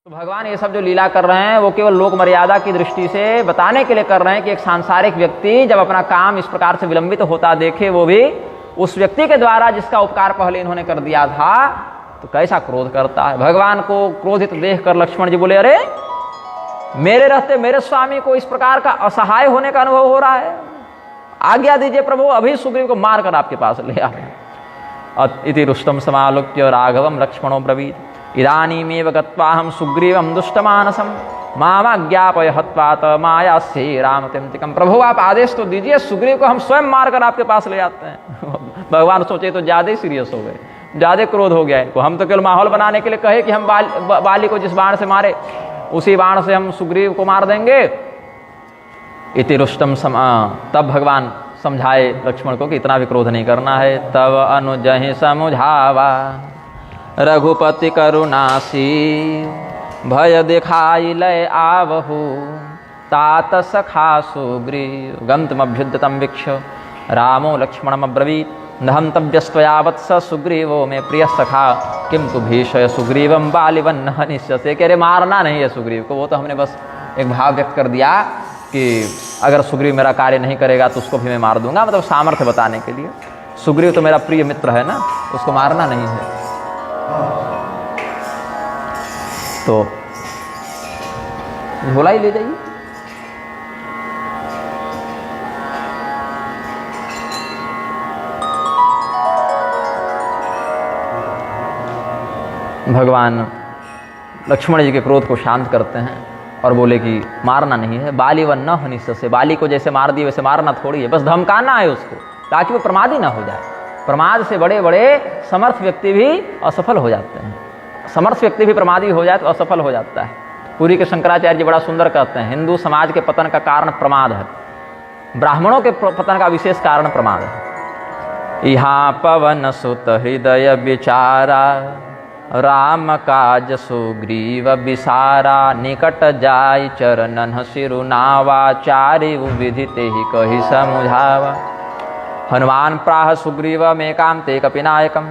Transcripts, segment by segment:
तो भगवान ये सब जो लीला कर रहे हैं वो केवल लोक मर्यादा की दृष्टि से बताने के लिए कर रहे हैं कि एक सांसारिक व्यक्ति जब अपना काम इस प्रकार से विलंबित होता देखे, वो भी उस व्यक्ति के द्वारा जिसका उपकार पहले इन्होंने कर दिया था, तो कैसा क्रोध करता है। भगवान को क्रोधित देख कर लक्ष्मण जी बोले, अरे मेरे रहते मेरे स्वामी को इस प्रकार का असहाय होने का अनुभव हो रहा है, आज्ञा दीजिए प्रभु, अभी सुग्रीव को मार कर आपके पास ले आए। इति रुष्टम समालोक्य राघवम लक्ष्मणो ब्रवीत इदानीमेव गत्वाहं सुग्रीवं दुष्टमानसं मामाज्ञापय हत्वात मायास्ये रामतिमतिकं। प्रभु आप आदेश तो दीजिए, सुग्रीव को हम स्वयं मार कर आपके पास ले आते हैं। भगवान सोचे तो ज्यादा ही सीरियस हो गए, ज्यादा क्रोध हो गया इनको। हम तो केवल माहौल बनाने के लिए कहे कि हम बाली को जिस बाण से मारे उसी बाण से हम सुग्रीव को मार देंगे। इति रुष्टम तब भगवान समझाए लक्ष्मण को कि इतना भी क्रोध नहीं करना है। तब अनुजहि समुझावा रघुपति करुणासी भय दिखाई लय आवहु तात सखा सुग्रीव गंतमभ्युद्यतं वीक्ष रामो लक्ष्मणमब्रवीत् न हन्तव्यस्त्वया वत्स सुग्रीवो में प्रिय सखा किम तु भीषय सुग्रीवं बालिवन्न हनिष्यसे। कह रहे मारना नहीं है सुग्रीव को, वो तो हमने बस एक भाव व्यक्त कर दिया कि अगर सुग्रीव मेरा कार्य नहीं करेगा तो उसको भी मैं मार दूंगा, मतलब सामर्थ्य बताने के लिए। सुग्रीव तो मेरा प्रिय मित्र है ना, उसको मारना नहीं है। तो झोला ही ले जाइए। भगवान लक्ष्मण जी के क्रोध को शांत करते हैं और बोले कि मारना नहीं है, बाली व न हनिष्य से। बाली को जैसे मार दिए वैसे मारना थोड़ी है, बस धमकाना है उसको ताकि वो प्रमादी ना हो जाए। प्रमाद से बड़े बड़े समर्थ व्यक्ति भी असफल हो जाते हैं, समर्थ व्यक्ति भी प्रमादी हो जाए तो असफल हो जाता है। पूरी के शंकराचार्य जी बड़ा सुंदर कहते हैं, हिंदू समाज के पतन का कारण प्रमाद है, ब्राह्मणों के पतन का विशेष कारण प्रमाद है। यहाँ पवन सुत हृदय विचारा राम काज सुग्रीव विसारा निकट जाय चरणन सिरुनावा चारि विधिते ही कही समुझावा। हनुमान प्राह सुग्रीव मेकांते कपिनायकम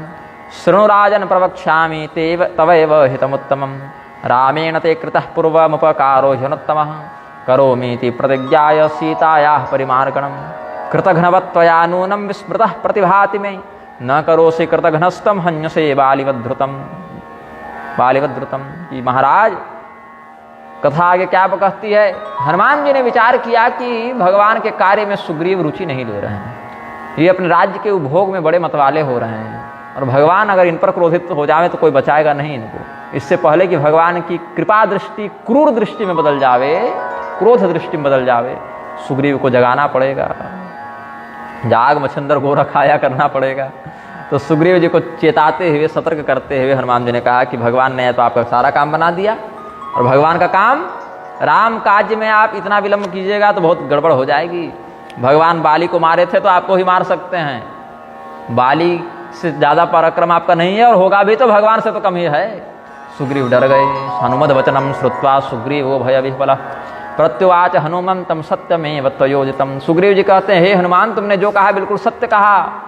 शृणुराजन प्रवक्ष्यामि तवैव हितमुत्तमं रामेण ते कृतः पूर्वमुपकारो ह्यनुत्तमः करोमीति प्रतिज्ञाय सीतायाः परिमार्गणं कृतघ्नवत्वया नूनं विस्मृतः प्रतिभाति मे न करोसि कृतघ्नस्तं हन्यसे बालिवद्धृतम्। कि महाराज कथा आगे क्या कहती है, हनुमान जी ने विचार किया कि भगवान के कार्य में सुग्रीव रुचि नहीं ले रहे हैं, ये अपने राज्य के उपभोग में बड़े मतवाले हो रहे हैं, और भगवान अगर इन पर क्रोधित हो जावे तो कोई बचाएगा नहीं इनको। इससे पहले कि भगवान की कृपा दृष्टि क्रूर दृष्टि में बदल जावे, क्रोध दृष्टि में बदल जावे, सुग्रीव को जगाना पड़ेगा, जाग मच्छंदर को रखाया करना पड़ेगा। तो सुग्रीव जी को चेताते हुए, सतर्क करते हुए हनुमान जी ने कहा कि भगवान ने तो आपका सारा काम बना दिया, और भगवान का काम राम काज में आप इतना विलंब कीजिएगा तो बहुत गड़बड़ हो जाएगी। भगवान बाली को मारे थे तो आपको ही मार सकते हैं, बाली से ज़्यादा पराक्रम आपका नहीं है, और होगा भी तो भगवान से तो कम ही है। सुग्रीव डर गए। हनुमद वचनम श्रुत्वा सुग्रीवो भय विह्वलः प्रत्युवाच हनुमंतम सत्यमेव त्वयोजितम्। सुग्रीव जी कहते हैं, हे हनुमान तुमने जो कहा बिल्कुल सत्य कहा।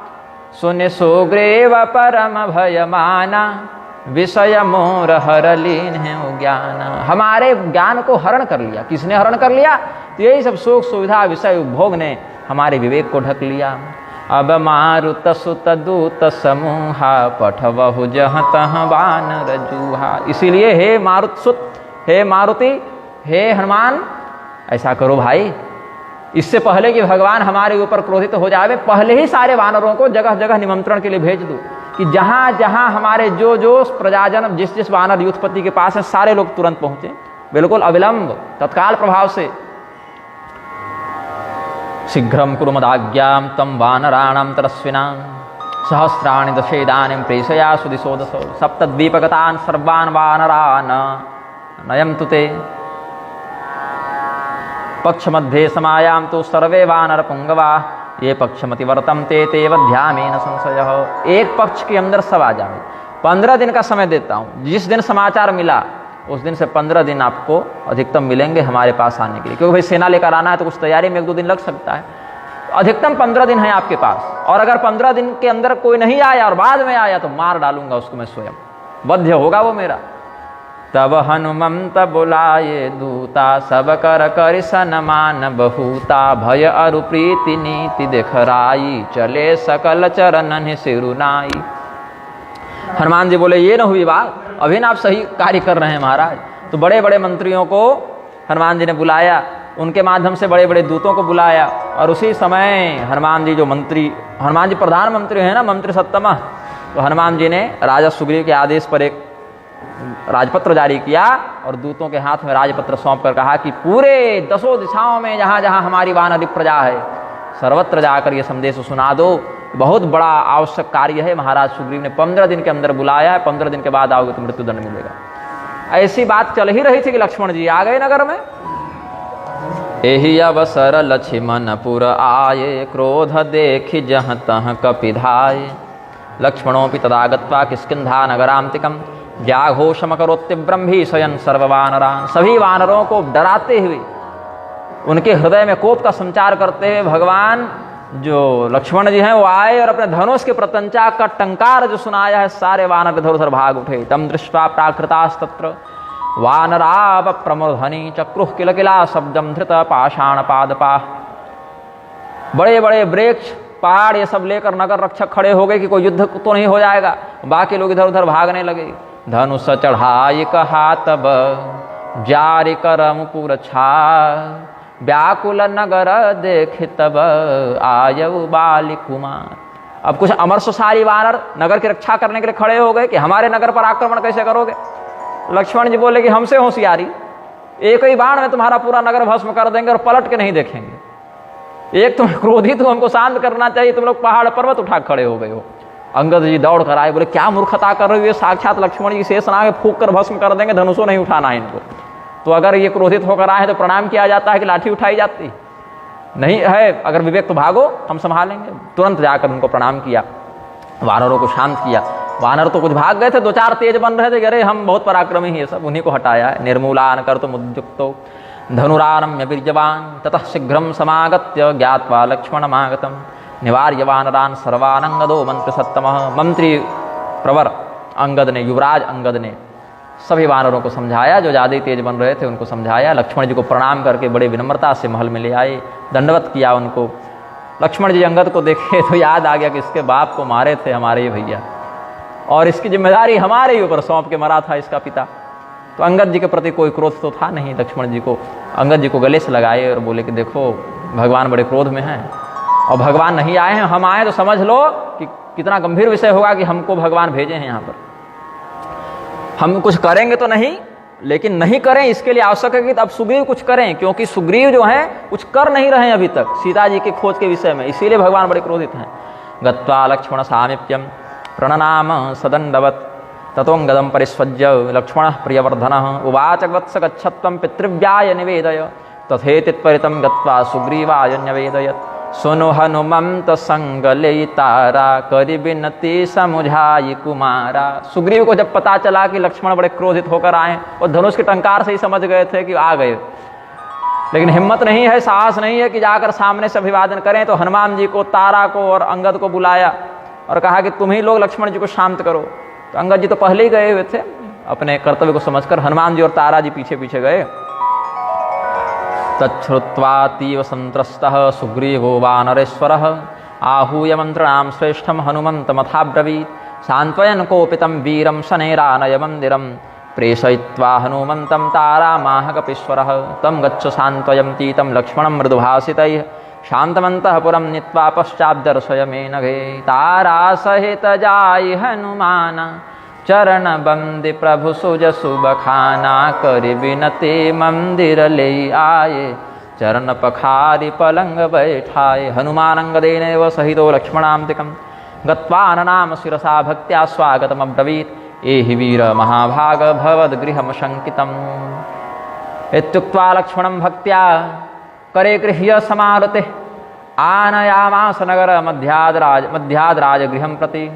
सुन सुग्रीव परम भय माना विषय मोर हर लीन है ज्ञान। हमारे ज्ञान को हरण कर लिया। किसने हरण कर लिया? तो यही सब सुख सुविधा विषय उपभोग ने हमारे विवेक को ढक लिया। अब मारुत सुत दूत समूहा पठवहु जहाँ तहाँ वानर जूहा। इसीलिए हे मारुत सुत, हे मारुति, हे हनुमान, ऐसा करो भाई, इससे पहले कि भगवान हमारे ऊपर क्रोधित हो जावे, पहले ही सारे वानरों को जगह जगह निमंत्रण के लिए भेज दो कि जहाँ जहाँ हमारे जो जो प्रजाजन जिस जिस वानर युद्धपति के पास है सारे लोग तुरंत पहुंचे, बिल्कुल अविलंब, तत्काल प्रभाव से। शीघ्रं कुरु मदाज्ञां तं वानराणां तरस्विनां सहस्राणि दशेदानीं प्रेषयासु दिशो दशो सप्तद्वीपगतान् सर्वान् वानरान् नयन्तु ते पक्षमध्ये समायां तो सर्वे वानर पुंगवा ये पक्षमति वर्तन्ते ते वध्यामेन संशयः। एक पक्ष के अंदर सब आ जाए। 15 दिन का समय देता हूँ, जिस दिन समाचार मिला उस दिन से 15 दिन आपको अधिकतम मिलेंगे हमारे पास आने के लिए, क्योंकि भाई सेना लेकर आना है तो कुछ तैयारी में 1-2 दिन लग सकता है। अधिकतम 15 दिन है आपके पास, और अगर 15 दिन के अंदर कोई नहीं आया और बाद में आया तो मार डालूंगा उसको मैं स्वयं, वध्य होगा वो मेरा। तब हनुमंत बुलाए दूता, सब कर कर सनमान बहुता, भय अरु प्रीति नीति दिखराई, चले सकल चरणन सिरुनाई। हनुमान जी बोले ये न हुई बात, अभी ना आप सही कार्य कर रहे हैं महाराज। तो बड़े बड़े मंत्रियों को हनुमान जी ने बुलाया, उनके माध्यम से बड़े बड़े दूतों को बुलाया, और उसी समय हनुमान जी जो मंत्री, हनुमान जी प्रधानमंत्री हैं ना, मंत्री सत्तम, तो हनुमान जी ने राजा सुग्रीव के आदेश पर एक राजपत्र जारी किया और दूतों के हाथ में राजपत्र सौंप कर कहा कि पूरे 10 दिशाओं में जहाँ जहाँ हमारी वानरी प्रजा है सर्वत्र जाकर ये संदेश सुना दो। बहुत बड़ा आवश्यक कार्य है, महाराज सुग्रीव ने 15 दिन के अंदर बुलाया है, 15 दिन के बाद आओगे तो मृत्युदंड मिलेगा। ऐसी बात चल ही रही थी कि लक्ष्मण जी आ गए नगर में। एहि अवसर लक्ष्मणपुर आये, क्रोध देखि जहाँ तहाँ कपिधाये, लक्ष्मणोपि तदा गत्वा किष्किंधा नगरांतिकम, व्याघोषमकरोत्तीव्रं भीषयन् सर्ववानरान्। सभी वानरों को डराते हुए, उनके हृदय में कोप का संचार करते हुए भगवान जो लक्ष्मण जी हैं वो आए और अपने धनुष के प्रत्यंचा का टंकार जो सुनाया है, सारे वानर इधर उधर भाग उठे। तम दृष्ट्वा प्राकृतास्तत्र वानराव प्रमोधनी, चक्रुः किल किला शब्दम धृत पाषाण पादपा। बड़े बड़े वृक्ष पहाड़ ये सब लेकर नगर रक्षक खड़े हो गए कि कोई युद्ध तो नहीं हो जाएगा। बाकी लोग इधर उधर भागने लगे। धनुष चढ़ाई कहा तब जारि करम पुर छा, व्याकुल नगर देख तब आयु बाली कुमार। अब कुछ अमरसशाली वानर नगर की रक्षा करने के लिए खड़े हो गए कि हमारे नगर पर आक्रमण कैसे करोगे। लक्ष्मण जी बोले कि हमसे होशियारी, एक ही बाण में तुम्हारा पूरा नगर भस्म कर देंगे और पलट के नहीं देखेंगे। एक तुम क्रोधित हो, हमको शांत करना चाहिए, तुम लोग पहाड़ पर्वत उठा खड़े हो गए हो। अंगद जी दौड़ कर आए, बोले क्या मूर्खता कर रही है, साक्षात लक्ष्मण जी शेष नाग फूंक कर भस्म कर देंगे, धनुषों नहीं उठाना है इनको। तो अगर ये क्रोधित होकर आए तो प्रणाम किया जाता है कि लाठी उठाई जाती नहीं है। अगर विवेक तो भागो, हम संभालेंगे। तुरंत जाकर उनको प्रणाम किया, वानरों को शांत किया। वानर तो कुछ भाग गए थे, 2-4 तेज बन रहे थे, अरे हम बहुत पराक्रमी हैं, सब उन्हीं को हटाया है। निर्मूलान कर तुम उद्युक्तो धनुरारम्य वीर्यवान, ततः शीघ्रम समागत्य ज्ञात्वा लक्ष्मणमागतम, निवार्य वानरान सर्वानंगदो मंत्र सत्तमः। मंत्री प्रवर अंगद ने, युवराज अंगद ने सभी वानरों को समझाया, जो ज़्यादा ही तेज बन रहे थे उनको समझाया। लक्ष्मण जी को प्रणाम करके बड़े विनम्रता से महल में ले आए, दंडवत किया उनको। लक्ष्मण जी अंगद को देखे तो याद आ गया कि इसके बाप को मारे थे हमारे ये भैया, और इसकी जिम्मेदारी हमारे ही ऊपर सौंप के मरा था इसका पिता। तो अंगद जी के प्रति कोई क्रोध तो था नहीं। लक्ष्मण जी को अंगद जी को गले से लगाए और बोले कि देखो भगवान बड़े क्रोध में हैं, और भगवान नहीं आए हैं, हम आए तो समझ लो कि कितना गंभीर विषय होगा कि हमको भगवान भेजे हैं यहाँ पर। हम कुछ करेंगे तो नहीं, लेकिन नहीं करें इसके लिए आवश्यक है कि अब सुग्रीव कुछ करें, क्योंकि सुग्रीव जो हैं कुछ कर नहीं रहे हैं अभी तक सीता जी के खोज के विषय में, इसीलिए भगवान बड़े क्रोधित हैं। गत्वा लक्ष्मण सामीप्यम प्रणनाम सदंडवत, ततोंगदम परिस्वज्य लक्ष्मण प्रियवर्धन, उवाच वत्स गच्छत्वं पितृव्याय निवेदय, तथेतित्वरितं गत्वा सुग्रीवाय न्यवेदयत्। सुनु हनुमंत संग ले तारा, करि बिनती समुझाई कुमारा। सुग्रीव को जब पता चला कि लक्ष्मण बड़े क्रोधित होकर आए, और धनुष के टंकार से ही समझ गए थे कि आ गए, लेकिन हिम्मत नहीं है, साहस नहीं है कि जाकर सामने से अभिवादन करें। तो हनुमान जी को, तारा को और अंगद को बुलाया और कहा कि तुम ही लोग लक्ष्मण जी को शांत करो। तो अंगद जी तो पहले ही गए हुए थे, अपने कर्तव्य को समझकर हनुमान जी और तारा जी पीछे पीछे गए। तच्छ्रुत्वातीव संत्रस्तः सुग्रीवो वानरेश्वरः, आहूय मंत्रणां श्रेष्ठं हनुमन्तमथाब्रवीत्। सान्त्वयन् कोपितं वीरं शनैरानय मन्दिरं, प्रेषयित्वा हनुमन्तं तारामाह कपीश्वरः। तं गच्छ सान्त्वयन्ती तं लक्ष्मणं मृदुभाषितैः, शान्तमन्तः पुरं नीत्वा पश्चाद्दर्शय मे नघे। तारा सहित जाय हनुमान, चरण बंदि प्रभु सुज सुबखाना, करि बिनती मंदिर ले आए, चरण पखारि पलंग बैठाए। हनुमानंगदेनैव सहितो लक्ष्मणान्तिकं, गत्वा ननाम शिरसा भक्त्या स्वागतमब्रवीत्। एहि वीर महाभाग भवद्गृहं शङ्कितम्। इत्युक्त्वा लक्ष्मणं भक्त्या करे गृह्य समारुते, आनयामास नगर मध्याद् राजगृहं प्रति।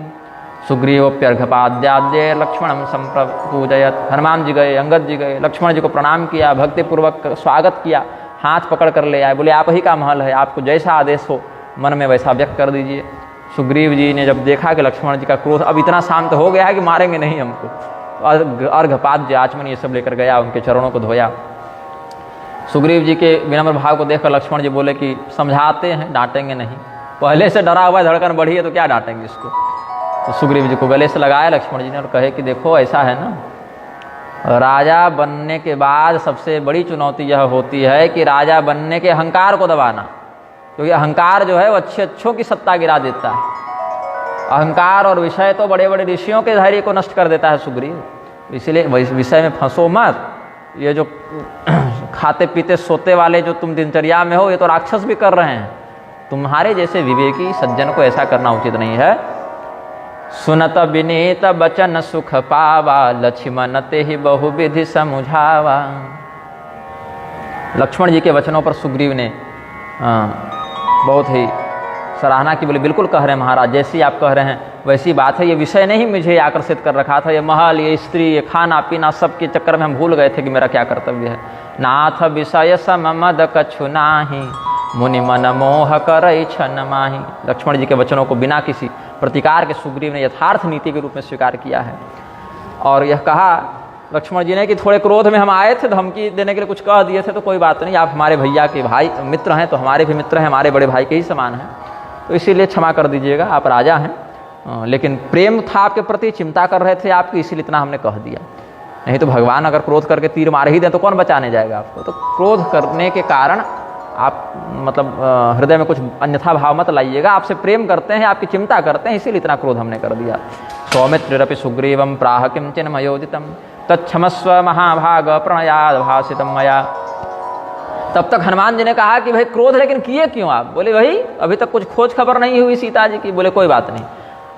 सुग्रीवोप्यर्घपाद्याद्य लक्ष्मणं संपूजयत्। हनुमान जी गए, अंगद जी गए, लक्ष्मण जी को प्रणाम किया, भक्तिपूर्वक स्वागत किया, हाथ पकड़ कर ले आए। बोले आप ही का महल है, आपको जैसा आदेश हो मन में वैसा व्यक्त कर दीजिए। सुग्रीव जी ने जब देखा कि लक्ष्मण जी का क्रोध अब इतना शांत हो गया है कि मारेंगे नहीं हमको, अर्घपाद्य आचमन ये सब लेकर गया, उनके चरणों को धोया। सुग्रीव जी के विनम्र भाव को देखकर लक्ष्मण जी बोले कि समझाते हैं, डांटेंगे नहीं, पहले से डरा हुआ है, धड़कन बढ़ी है तो क्या डांटेंगे इसको। तो सुग्रीव जी को गले से लगाया लक्ष्मण जी ने और कहे कि देखो ऐसा है ना, राजा बनने के बाद सबसे बड़ी चुनौती यह होती है कि राजा बनने के अहंकार को दबाना, क्योंकि अहंकार जो है वो अच्छों की सत्ता गिरा देता है। अहंकार और विषय तो बड़े बड़े ऋषियों के धैर्य को नष्ट कर देता है सुग्रीव, इसलिए विषय में फंसो मत। ये जो खाते पीते सोते वाले जो तुम दिनचर्या में हो, ये तो राक्षस भी कर रहे हैं, तुम्हारे जैसे विवेकी सज्जन को ऐसा करना उचित नहीं है। सुनत विनीत बचन सुख पावा, लक्ष्मण ते ही बहुविधि समुझावा। लक्ष्मण जी के वचनों पर सुग्रीव ने बहुत ही सराहना की, बोले बिल्कुल कह रहे हैं महाराज, जैसी आप कह रहे हैं वैसी बात है। ये विषय नहीं मुझे आकर्षित कर रखा था, ये महल, ये स्त्री, ये खाना पीना, सब के चक्कर में हम भूल गए थे कि मेरा क्या कर्तव्य है। नाथ विषय सम मद कछु नाही, मुनि मन मोह करई छन माही। लक्ष्मण जी के वचनों को बिना किसी प्रतिकार के सुग्रीव ने यथार्थ नीति के रूप में स्वीकार किया है। और यह कहा लक्ष्मण जी ने कि थोड़े क्रोध में हम आए थे, धमकी देने के लिए कुछ कह दिए थे, तो कोई बात नहीं, आप हमारे भैया के भाई मित्र हैं, तो हमारे भी मित्र हैं, हमारे बड़े भाई के ही समान हैं, तो इसीलिए क्षमा कर दीजिएगा, आप राजा हैं, लेकिन प्रेम था आपके प्रति, चिंता कर रहे थे आपकी, इसीलिए इतना हमने कह दिया। नहीं तो भगवान अगर क्रोध करके तीर मार ही दें तो कौन बचाने जाएगा आपको। तो क्रोध करने के कारण आप मतलब हृदय में कुछ अन्यथा भाव मत लाइएगा, आपसे प्रेम करते हैं, आपकी चिंता करते हैं, इसीलिए इतना क्रोध हमने कर दिया। सौमित्रिरपि सुग्रीवं प्राह किंचन मयोदितं तच्छमस्व महाभाग प्रणयाद भाषितं मया। तब तक हनुमान जी ने कहा कि भाई क्रोध लेकिन किए क्यों आप। बोले वही अभी तक कुछ खोज खबर नहीं हुई सीता जी की। बोले कोई बात नहीं,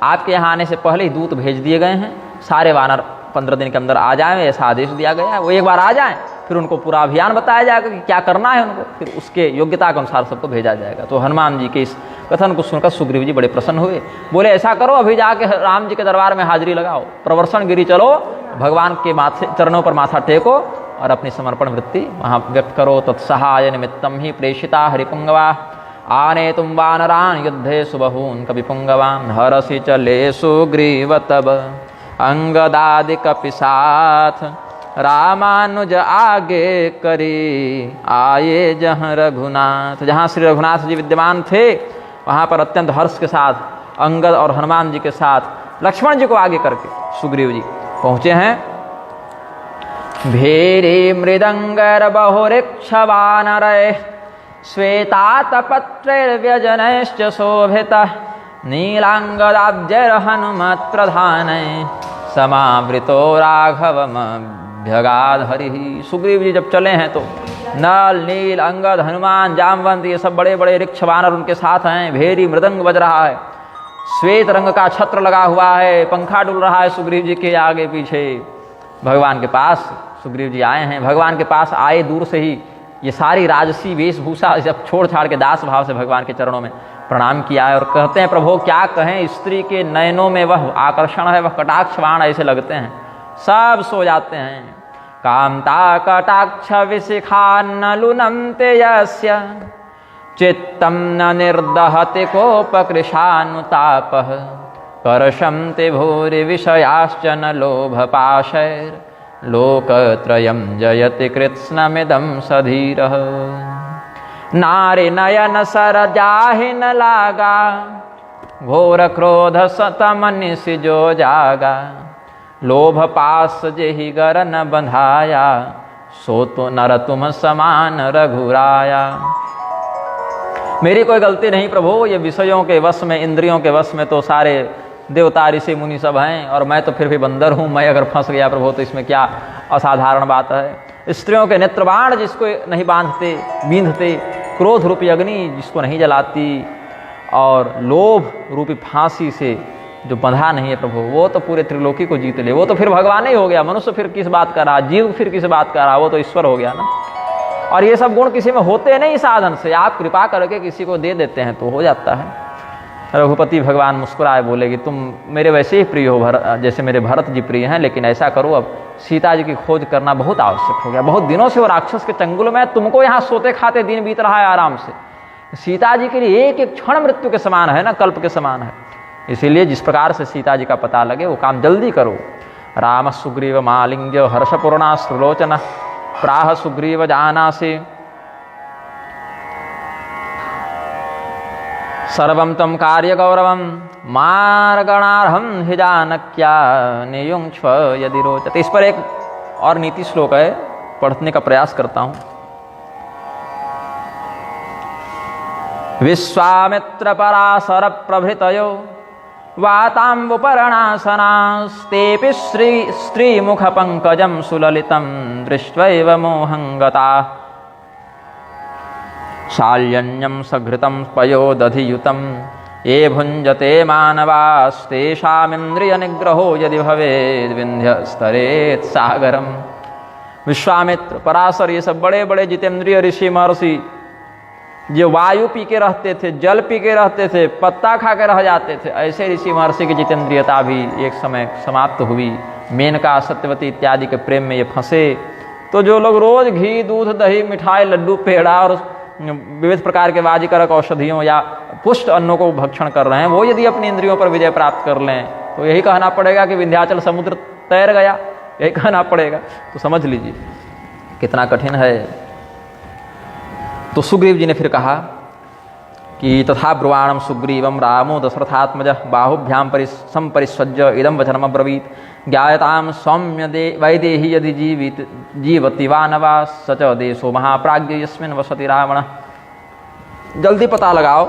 आपके यहाँ आने से पहले ही दूत भेज दिए गए हैं, सारे वानर 15 दिन के अंदर आ जाएं, ऐसा आदेश दिया गया है। वो एक बार आ जाएं, फिर उनको पूरा अभियान बताया जाएगा कि क्या करना है उनको, फिर उसके योग्यता के अनुसार सबको भेजा जाएगा। तो हनुमान जी के इस कथन को सुनकर सुग्रीव जी बड़े प्रसन्न हुए। बोले ऐसा करो, अभी जाके राम जी के दरबार में हाजिरी लगाओ, प्रवर्षण गिरी चलो, भगवान के माथे चरणों पर माथा टेको और अपनी समर्पण वृत्ति वहाँ व्यक्त करो। तत्सहाय निमित्तम ही प्रेषिता हरिपुंगवा, आने तुम वानरान युद्धे सुबहून कविपुंगवान। हरसि चले सुग्रीव तब अंगदादि कपिसाथ, रामानुज आगे करी आए जहाँ रघुनाथ। जहाँ श्री रघुनाथ जी विद्यमान थे वहाँ पर अत्यंत हर्ष के साथ अंगद और हनुमान जी के साथ लक्ष्मण जी को आगे करके सुग्रीव जी पहुँचे हैं। भेरी मृदंगर बहुरिक्ष वानरय, श्वेतातपत्रैर्व्यजनैश्च शोभितः, नीलांगदाब्जैर् हनुमत् प्रधानैः, समावृतो राघवमभ्यगाद हरिः। सुग्रीव जी जब चले हैं तो नल, नील, अंगद, हनुमान, जामवंत ये सब बड़े बड़े ऋक्ष वानर उनके साथ हैं। भेरी मृदंग बज रहा है, श्वेत रंग का छत्र लगा हुआ है, पंखा डुल रहा है सुग्रीव जी के आगे पीछे। भगवान के पास सुग्रीव जी आए हैं। भगवान के पास आए दूर से ही ये सारी राजसी वेशभूषा जब छोड़ छाड़ के दास भाव से भगवान के चरणों में प्रणाम किया है और कहते हैं प्रभु क्या कहें, स्त्री के नयनों में वह आकर्षण है, वह कटाक्ष बाण ऐसे लगते हैं, सब सो जाते हैं। कांता कटाक्ष विशिखा नलुनंते यस्य, चित्तम न निर्दहते कोपकृशानुतापः, कर्षन्ते भूरि विषयाश्च न लोभपाशैर्, लोकत्रयं जयति कृत्स्नमिदं सधीरः। नारी नयन सर जाहि न लागा, घोर क्रोध सतमनि जो जागा, लोभ पास जेहि गर न बंधाया, सो तो नर तुम समान रघुराया। मेरी कोई गलती नहीं प्रभु, ये विषयों के वश में, इंद्रियों के वश में तो सारे देवता ऋषि मुनि सब हैं और मैं तो फिर भी बंदर हूँ। मैं अगर फंस गया प्रभु तो इसमें क्या असाधारण बात है। स्त्रियों के नेत्रबाण जिसको नहीं बींधते, क्रोध रूपी अग्नि जिसको नहीं जलाती, और लोभ रूपी फांसी से जो बंधा नहीं है प्रभु, वो तो पूरे त्रिलोकी को जीत ले। वो तो फिर भगवान ही हो गया, मनुष्य फिर किस बात का रहा, जीव फिर किस बात का रहा, वो तो ईश्वर हो गया ना। और ये सब गुण किसी में होते नहीं साधन से, आप कृपा करके किसी को दे देते हैं तो हो जाता है। रघुपति भगवान मुस्कुराए बोले कि तुम मेरे वैसे ही प्रिय हो जैसे मेरे भरत जी प्रिय हैं, लेकिन ऐसा करो अब सीता जी की खोज करना बहुत आवश्यक हो गया। बहुत दिनों से वो राक्षस के चंगुल में, तुमको यहाँ सोते खाते दिन बीत रहा है आराम से। सीता जी के लिए एक एक क्षण मृत्यु के समान है ना, कल्प के समान है। इसीलिए जिस प्रकार से सीता जी का पता लगे वो काम जल्दी करो। राम सुग्रीव मालिंग्य हर्षपूर्णा श्रुलोचन प्राह सुग्रीव जानासि सर्वं तम कार्य गौरवम मार्गणार्हं हि जानक्या नियुङ्क्ष्व यदि रोचते। इस पर एक और नीति श्लोक है, पढ़ने का प्रयास करता हूं। विश्वामित्र पराशर प्रभृतयो वाताम्बुपर्णासनास्तेऽपि स्त्रीमुख पंकजं सुललितं दृष्ट्वैव मोहं गताः। शाल्यन्यं सघृतं पयोदधियुतं ये भुञ्जते मानवास्तेषामिन्द्रिय निग्रहो यदि भवेद् विन्ध्यस्तरेत् सागरम्। विश्वामित्र, पराशर, ये सब बड़े बड़े जितेंद्रिय ऋषि महर्षि जो वायु पी के रहते थे, जल पी के रहते थे, पत्ता खा के रह जाते थे, ऐसे ऋषि महर्षि की जितेंद्रियता भी एक समय समाप्त हुई। मेनका, सत्यवती इत्यादि के प्रेम में ये फंसे। तो जो लोग रोज घी, दूध, दही, मिठाई, लड्डू, पेड़ा और विविध प्रकार के वाजिकरक औषधियों या पुष्ट अन्नों को भक्षण कर रहे हैं, वो यदि अपनी इंद्रियों पर विजय प्राप्त कर लें तो यही कहना पड़ेगा कि विंध्याचल समुद्र तैर गया, यही कहना पड़ेगा। तो समझ लीजिए कितना कठिन है। तो सुग्रीव जी ने फिर कहा कि तथा ब्रुवाणम सुग्रीवम रामो दशरथात्मज बाहुभ्याम संपरिस्वज्य इदम वचनम अब्रवीत ज्ञायताम सौम्य वैदेही यदि जीवति वानवा सच देशो महाप्राज्ञ यस्मिन् वसति रावण। जल्दी पता लगाओ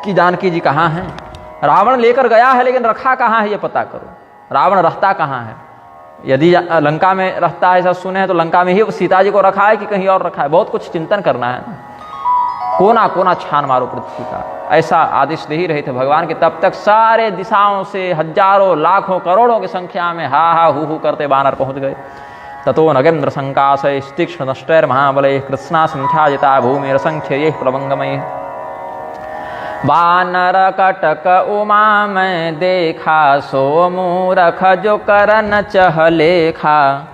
कि जानकी जी कहाँ हैं। रावण लेकर गया है लेकिन रखा कहाँ है ये पता करो। रावण रहता कहाँ है? यदि लंका में रहता है ऐसा सुने तो लंका में ही सीता जी को रखा है कि कहीं और रखा है? बहुत कुछ चिंतन करना है ना। कोना कोना छान मारो पृथ्वी का, ऐसा आदेश दे ही रहे थे भगवान के। तब तक सारे दिशाओं से हजारों, लाखों, करोड़ों की संख्या में हा हा हु करते वानर पहुंच गए। ततो नगेन्द्र संकाशय तीक्ष्ण नष्टैर महाबलय कृत्स्ना संख्याजिता भूमिरसंख्यैः प्लवंगमैः। वानर कटक उमा में देखा सो मूरख जो करन चह लेखा।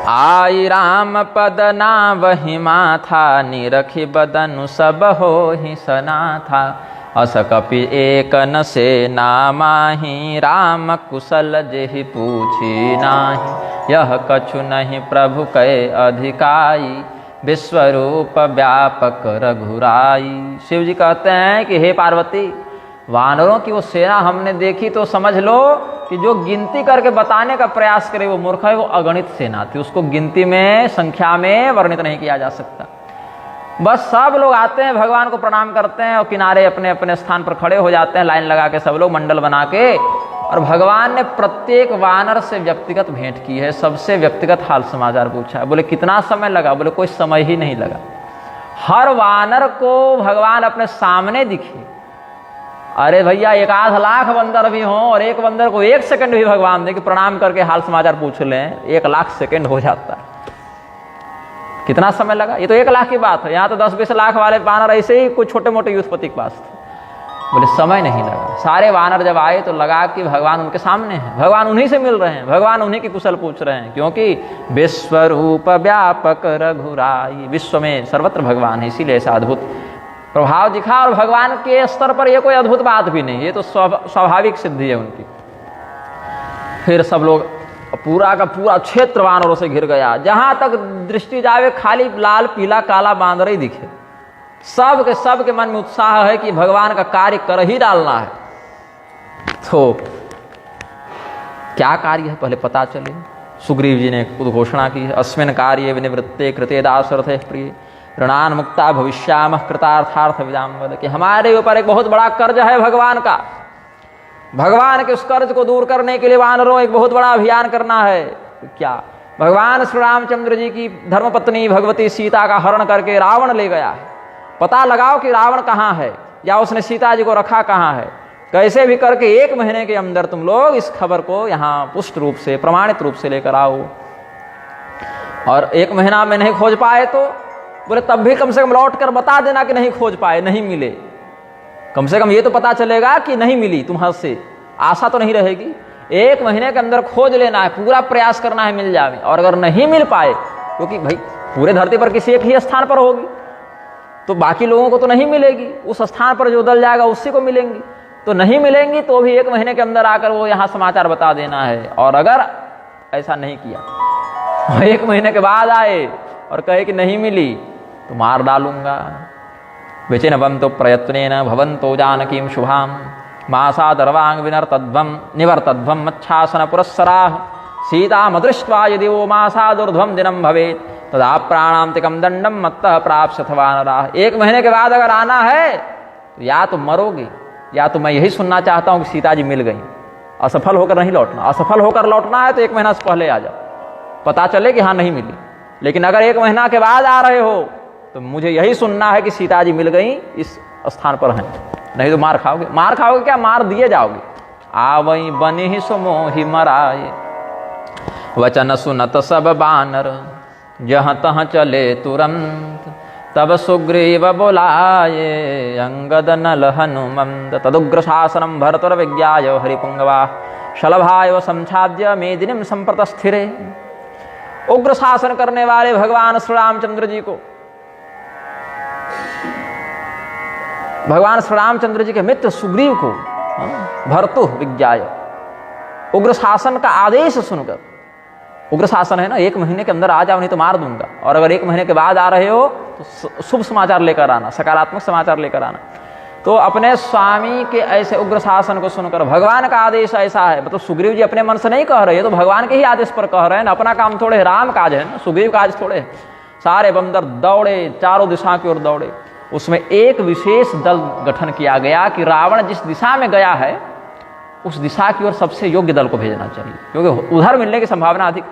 आई राम पद ना वही माथा निरखी बदनु सब हो ही सना था। अस कपि एक न से नामाही राम कुशल जेहि पूछी नाही। यह कछु नहीं प्रभु कै अधिकाई विश्वरूप व्यापक रघुराई। शिव जी कहते हैं कि हे पार्वती, वानरों की वो सेना हमने देखी तो समझ लो कि जो गिनती करके बताने का प्रयास करे वो मूर्ख है। वो अगणित सेना थी, उसको गिनती में, संख्या में वर्णित नहीं किया जा सकता। बस सब लोग आते हैं, भगवान को प्रणाम करते हैं और किनारे अपने अपने स्थान पर खड़े हो जाते हैं, लाइन लगा के सब लोग मंडल बना के। और भगवान ने प्रत्येक वानर से व्यक्तिगत भेंट की है, सबसे व्यक्तिगत हाल समाचार पूछा है। बोले कितना समय लगा? बोले कोई समय ही नहीं लगा। हर वानर को भगवान अपने सामने दिखे। अरे भैया, 1.5 लाख बंदर भी हों और एक बंदर को 1 सेकंड भी भगवान दे कि प्रणाम करके हाल समाचार पूछ लें, 1 लाख सेकंड हो जाता है। कितना समय लगा? ये तो 1 लाख की बात है। यहाँ तो 10-20 लाख वाले वानर ऐसे ही कुछ छोटे मोटे युद्धपति के पास थे। बोले समय नहीं लगा। सारे वानर जब आए तो लगा कि भगवान उनके सामने हैं, भगवान उन्हीं से मिल रहे हैं, भगवान उन्हीं की कुशल पूछ रहे हैं। क्योंकि विश्वरूप व्यापक रघुराई, विश्व में सर्वत्र भगवान है, इसीलिए ऐसा अद्भुत प्रभाव दिखा। और भगवान के स्तर पर यह कोई अद्भुत बात भी नहीं, ये तो स्वाभाविक सिद्धि है उनकी। फिर सब लोग, पूरा का पूरा क्षेत्र वानरों से घिर गया। जहां तक दृष्टि जावे खाली लाल पीला काला बांदर ही दिखे। सब के मन में उत्साह है कि भगवान का कार्य कर ही डालना है। तो क्या कार्य है पहले पता चले। सुग्रीव जी ने खुद घोषणा की है, अस्मिन् कार्ये विनिवृत्ते कृते दासरथे प्रिय ऋणान मुक्ता भविष्यामः कृतार्थार्थ विदाम वद। कि हमारे ऊपर एक बहुत बड़ा कर्ज है भगवान का। भगवान के उस कर्ज को दूर करने के लिए वानरों एक बहुत बड़ा अभियान करना है। क्या? भगवान श्री रामचंद्र जी की धर्मपत्नी भगवती सीता का हरण करके रावण ले गया है। पता लगाओ कि रावण कहाँ है या उसने सीता जी को रखा कहाँ है। कैसे भी करके 1 महीने के अंदर तुम लोग इस खबर को यहाँ पुष्ट रूप से, प्रमाणित रूप से लेकर आओ। और 1 महीना में नहीं खोज पाए तो बोले तब भी कम से कम लौट कर बता देना कि नहीं खोज पाए, नहीं मिले। कम से कम ये तो पता चलेगा कि नहीं मिली, तुम हाथ से आशा तो नहीं रहेगी। 1 महीने के अंदर खोज लेना है, पूरा प्रयास करना है मिल जाए। और अगर नहीं मिल पाए, क्योंकि भाई पूरे धरती पर किसी एक ही स्थान पर होगी तो बाकी लोगों को तो नहीं मिलेगी, उस स्थान पर जो दल जाएगा उसी को मिलेंगी। तो नहीं मिलेंगी तो भी 1 महीने के अंदर आकर वो यहाँ समाचार बता देना है। और अगर ऐसा नहीं किया और 1 महीने के बाद आए और कहे कि नहीं मिली तो मार डालूंगा। विचिनवंतो प्रयत्नेन भवन्तो जानकीं शुभां मासा दर्वांग विनर्तध्वं निवर्तध्वं मच्छासन पुरस्सराः सीतामदृष्ट्वा यदि वो मासादुर्ध्वं दिनं भवेत् तदा प्राणांतिकं दंडम मत्तः प्राप्स्यथ वानराः। 1 महीने के बाद अगर आना है तो या तो मरोगे या तो मैं यही सुनना चाहता हूँ कि सीता जी मिल गई। असफल होकर नहीं लौटना। असफल होकर लौटना है तो 1 महीना से पहले आ जाओ, पता चले कि हाँ नहीं मिली। लेकिन अगर 1 महीना के बाद आ रहे हो तो मुझे यही सुनना है कि सीता जी मिल गई, इस स्थान पर हैं, नहीं तो मार खाओगे। मार खाओगे क्या, मार दिए जाओगे। आवई बनि ही सुमोहि मराए वचन सुनत सब बानर जहाँ तहाँ चले तुरंत तब सुग्रीव बोलाये अंगद नल हनुमंत तदुग्र शासनम भरतुर विज्ञाय हरिपुंगवा शलभाय संछाद्य मेदिनीम संप्रत स्थिरे। उग्र शासन करने वाले भगवान श्री रामचंद्र जी को, भगवान श्री रामचंद्र जी के मित्र सुग्रीव को भरतु विज्ञाय उग्र शासन का आदेश सुनकर, उग्र शासन है ना, 1 महीने के अंदर आ जाओ नहीं तो मार दूंगा, और अगर 1 महीने के बाद आ रहे हो तो शुभ समाचार लेकर आना, सकारात्मक समाचार लेकर आना। तो अपने स्वामी के ऐसे उग्र शासन को सुनकर, भगवान का आदेश ऐसा है, मतलब सुग्रीव जी अपने मन से नहीं कह रहे, ये तो भगवान के ही आदेश पर कह रहे हैं ना, अपना काम थोड़े है, राम काज है ना, सुग्रीव काज थोड़े है। सारे बंदर दौड़े, चारों दिशा की ओर दौड़े। उसमें एक विशेष दल गठन किया गया कि रावण जिस दिशा में गया है उस दिशा की ओर सबसे योग्य दल को भेजना चाहिए, क्योंकि उधर मिलने की संभावना अधिक,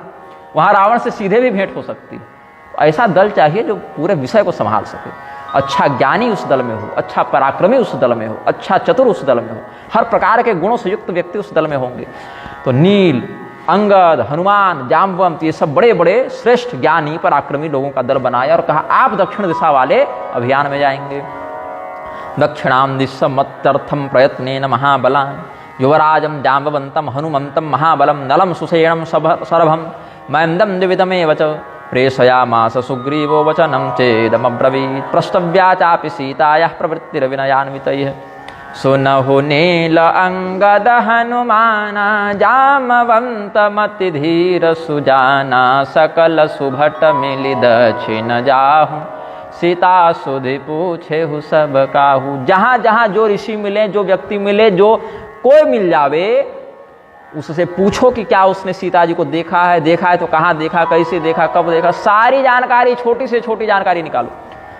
वहां रावण से सीधे भी भेंट हो सकती है। ऐसा दल चाहिए जो पूरे विषय को संभाल सके। अच्छा ज्ञानी उस दल में हो, अच्छा पराक्रमी उस दल में हो, अच्छा चतुर उस दल में हो, हर प्रकार के गुणों से युक्त व्यक्ति उस दल में होंगे। तो नील, अंगद, हनुमान, जाम्बवंत, ये सब बड़े बड़े श्रेष्ठ ज्ञानी पराक्रमी लोगों का दल बनाया और कहा आप दक्षिण दिशा वाले अभियान में जाएंगे। दक्षिणाम दिशा मत्यर्थम प्रयत्नेन महाबलान युवराजम जाम्बवंतम हनुमंतम महाबलम नलम सुषेणम सरभम मयंदम द्विविधमेव च प्रेषयामास सुग्रीवो वचनम चेदमब्रवीत् प्रष्टव्या चापि सीतायाः प्रवृत्तिरविनयान्वितैः सुनहु नील अंगद हनुमाना जामवंत मति धीर सुजाना सकल सुभट मिलि दक्षिण जाहु सीता सुधि पूछे हु सब काहू। जहाँ जहाँ जो ऋषि मिले, जो व्यक्ति मिले, जो कोई मिल जावे, उससे पूछो कि क्या उसने सीता जी को देखा है तो कहाँ देखा, कैसे देखा, कब देखा, सारी जानकारी, छोटी से छोटी जानकारी निकालो।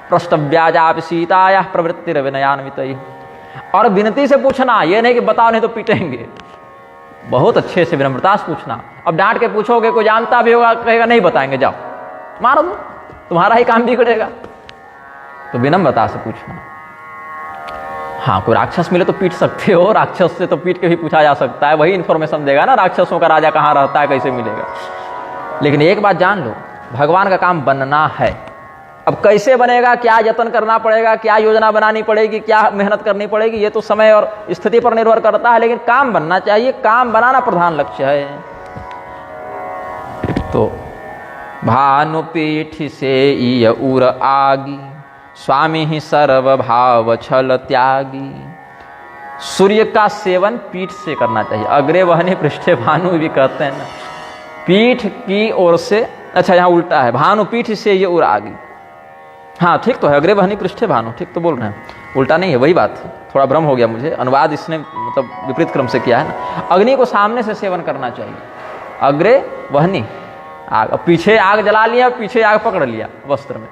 प्रष्टव्याजापि सीतायाः प्रवृत्तिरविनयान्वितैः, और विनती से पूछना, ये नहीं कि बताओ नहीं तो पीटेंगे, बहुत अच्छे से विनम्रता से पूछना। अब डांट के पूछोगे, कोई जानता भी होगा, कहेगा नहीं बताएंगे, जाओ मारो दो, तुम्हारा ही काम बिगड़ेगा। तो विनम्रता से पूछना। हाँ, कोई राक्षस मिले तो पीट सकते हो, राक्षस से तो पीट के भी पूछा जा सकता है, वही इन्फॉर्मेशन देगा ना राक्षसों का राजा कहाँ रहता है, कैसे मिलेगा। लेकिन एक बात जान लो, भगवान का काम बनना है। अब कैसे बनेगा, क्या यत्न करना पड़ेगा, क्या योजना बनानी पड़ेगी, क्या मेहनत करनी पड़ेगी, ये तो समय और स्थिति पर निर्भर करता है, लेकिन काम बनना चाहिए, काम बनाना प्रधान लक्ष्य है। तो भानुपीठ से इय उर आगी स्वामी ही सर्वभाव छल त्यागी। सूर्य का सेवन पीठ से करना चाहिए, अग्रे वहने पृष्ठे भानु भी कहते हैं ना, पीठ की ओर से। अच्छा, यहाँ उल्टा है, भानु पीठ से ये उर आगी। हाँ ठीक तो है, अग्रे वहनी पृष्ठे भानु, ठीक तो बोल रहे हैं, उल्टा नहीं है, वही बात है। थोड़ा भ्रम हो गया मुझे, अनुवाद इसने मतलब विपरीत क्रम से किया है ना। अग्नि को सामने से सेवन करना चाहिए, अग्रे वहनी आग, पीछे आग जला लिया, पीछे आग पकड़ लिया वस्त्र में,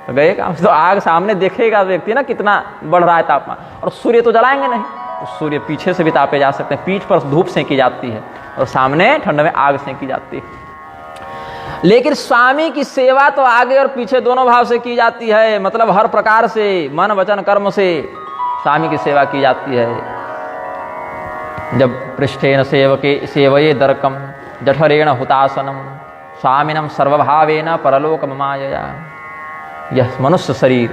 तो गए काम। तो आग सामने देखेगा व्यक्ति ना कितना बढ़ रहा है तापमान, और सूर्य तो जलाएंगे नहीं, तो सूर्य पीछे से भी तापे जा सकते हैं। पीठ पर धूप सेंकी जाती है और सामने ठंड में आग सेंकी जाती है। लेकिन स्वामी की सेवा तो आगे और पीछे दोनों भाव से की जाती है, मतलब हर प्रकार से, मन वचन कर्म से स्वामी की सेवा की जाती है। जब पृष्ठेन सेवके सेवये दर्कम जठरेण हुतासनम स्वामिनम सर्वभावेन परलोक ममायया। यह मनुष्य शरीर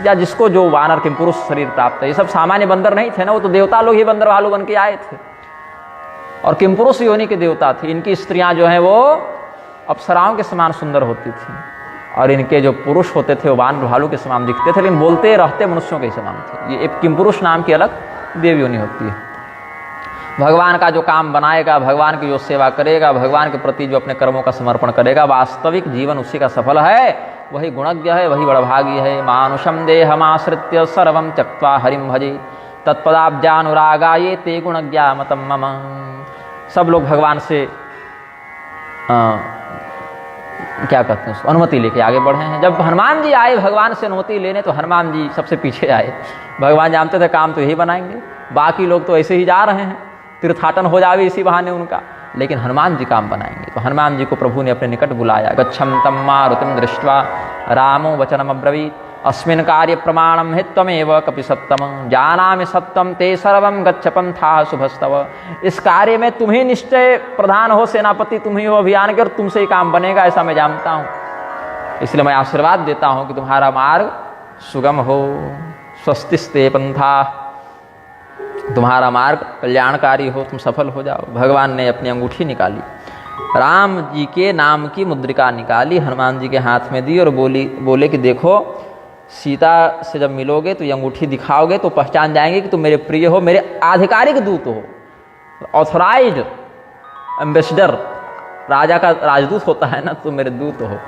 या जिसको जो वानर किम पुरुष शरीर प्राप्त है, ये सब सामान्य बंदर नहीं थे ना, वो तो देवता लोग ही बंदर भालू बन के आए थे, और किम पुरुष योनि के देवता थे। इनकी स्त्रियां जो हैं वो अप्सराओं के समान सुंदर होती थी, और इनके जो पुरुष होते थे वो वानर भालू के समान दिखते थे, लेकिन बोलते रहते मनुष्यों के समान थे। ये एक किम पुरुष नाम की अलग देव योनि होती है। भगवान का जो काम बनाएगा, भगवान की जो सेवा करेगा, भगवान के प्रति जो अपने कर्मों का समर्पण करेगा, वास्तविक जीवन उसी का सफल है, वही गुणज्ञ है, वही बड़भागी है। मानुषम देहमाश्रित्य सर्वं त्यक्त्वा हरिं भजे तत्पदाब्जानुरागाये ते गुणज्ञा मतम मम। सब लोग भगवान से क्या कहते हैं, अनुमति लेके आगे बढ़े हैं। जब हनुमान जी आए भगवान से अनुमति लेने, तो हनुमान जी सबसे पीछे आए। भगवान जानते थे काम तो यही बनाएंगे, बाकी लोग तो ऐसे ही जा रहे हैं, तीर्थाटन हो जावे इसी बहाने उनका, लेकिन हनुमान जी काम बनाएंगे। तो हनुमान जी को प्रभु ने अपने निकट बुलाया। गच्छम तम मारुतिम दृष्ट्वा रामो वचनम अब्रवीत् अस्मिन् कार्य प्रमाणम हि त्वमेव कपिसत्तम जानामि सत्यम ते सर्वं गच्छ पंथा शुभस्तव। इस कार्य में तुम ही निश्चय प्रधान हो, सेनापति तुम ही हो अभियान के, और तुमसे ही काम बनेगा ऐसा मैं जानता हूँ। इसलिए मैं आशीर्वाद देता हूँ कि तुम्हारा मार्ग सुगम हो। स्वस्तिस्ते पंथा, तुम्हारा मार्ग कल्याणकारी हो, तुम सफल हो जाओ। भगवान ने अपनी अंगूठी निकाली, राम जी के नाम की मुद्रिका निकाली, हनुमान जी के हाथ में दी और बोले कि देखो, सीता से जब मिलोगे तो ये अंगूठी दिखाओगे तो पहचान जाएंगे कि तुम मेरे प्रिय हो, मेरे आधिकारिक दूत हो, ऑथोराइज्ड एम्बेसडर। राजा का राजदूत होता है ना, तो मेरे दूत हो।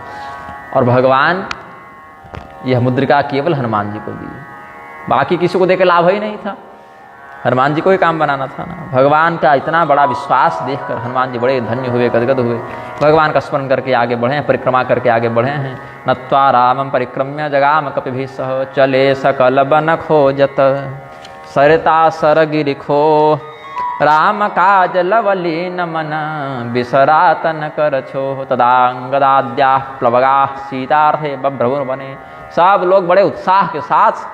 और भगवान यह मुद्रिका केवल हनुमान जी को दी, बाकी किसी को देकर लाभ ही नहीं था, हनुमान जी को ही काम बनाना था ना। भगवान का इतना बड़ा विश्वास देखकर हनुमान जी बड़े धन्य हुए, गदगद हुए। भगवान का स्मरण करके आगे बढ़े हैं, परिक्रमा करके आगे बढ़े हैं। नत्वा रामं परिक्रम्य जगाम कपिभिः सह चले सकल वन खोजत सरिता सरगिरिखो राम काज लवलीन मन बिसरातन कर छो तदांगदाद्या प्लवगाः सीतार्थे बभ्रवुर् बने। सब लोग बड़े उत्साह के साथ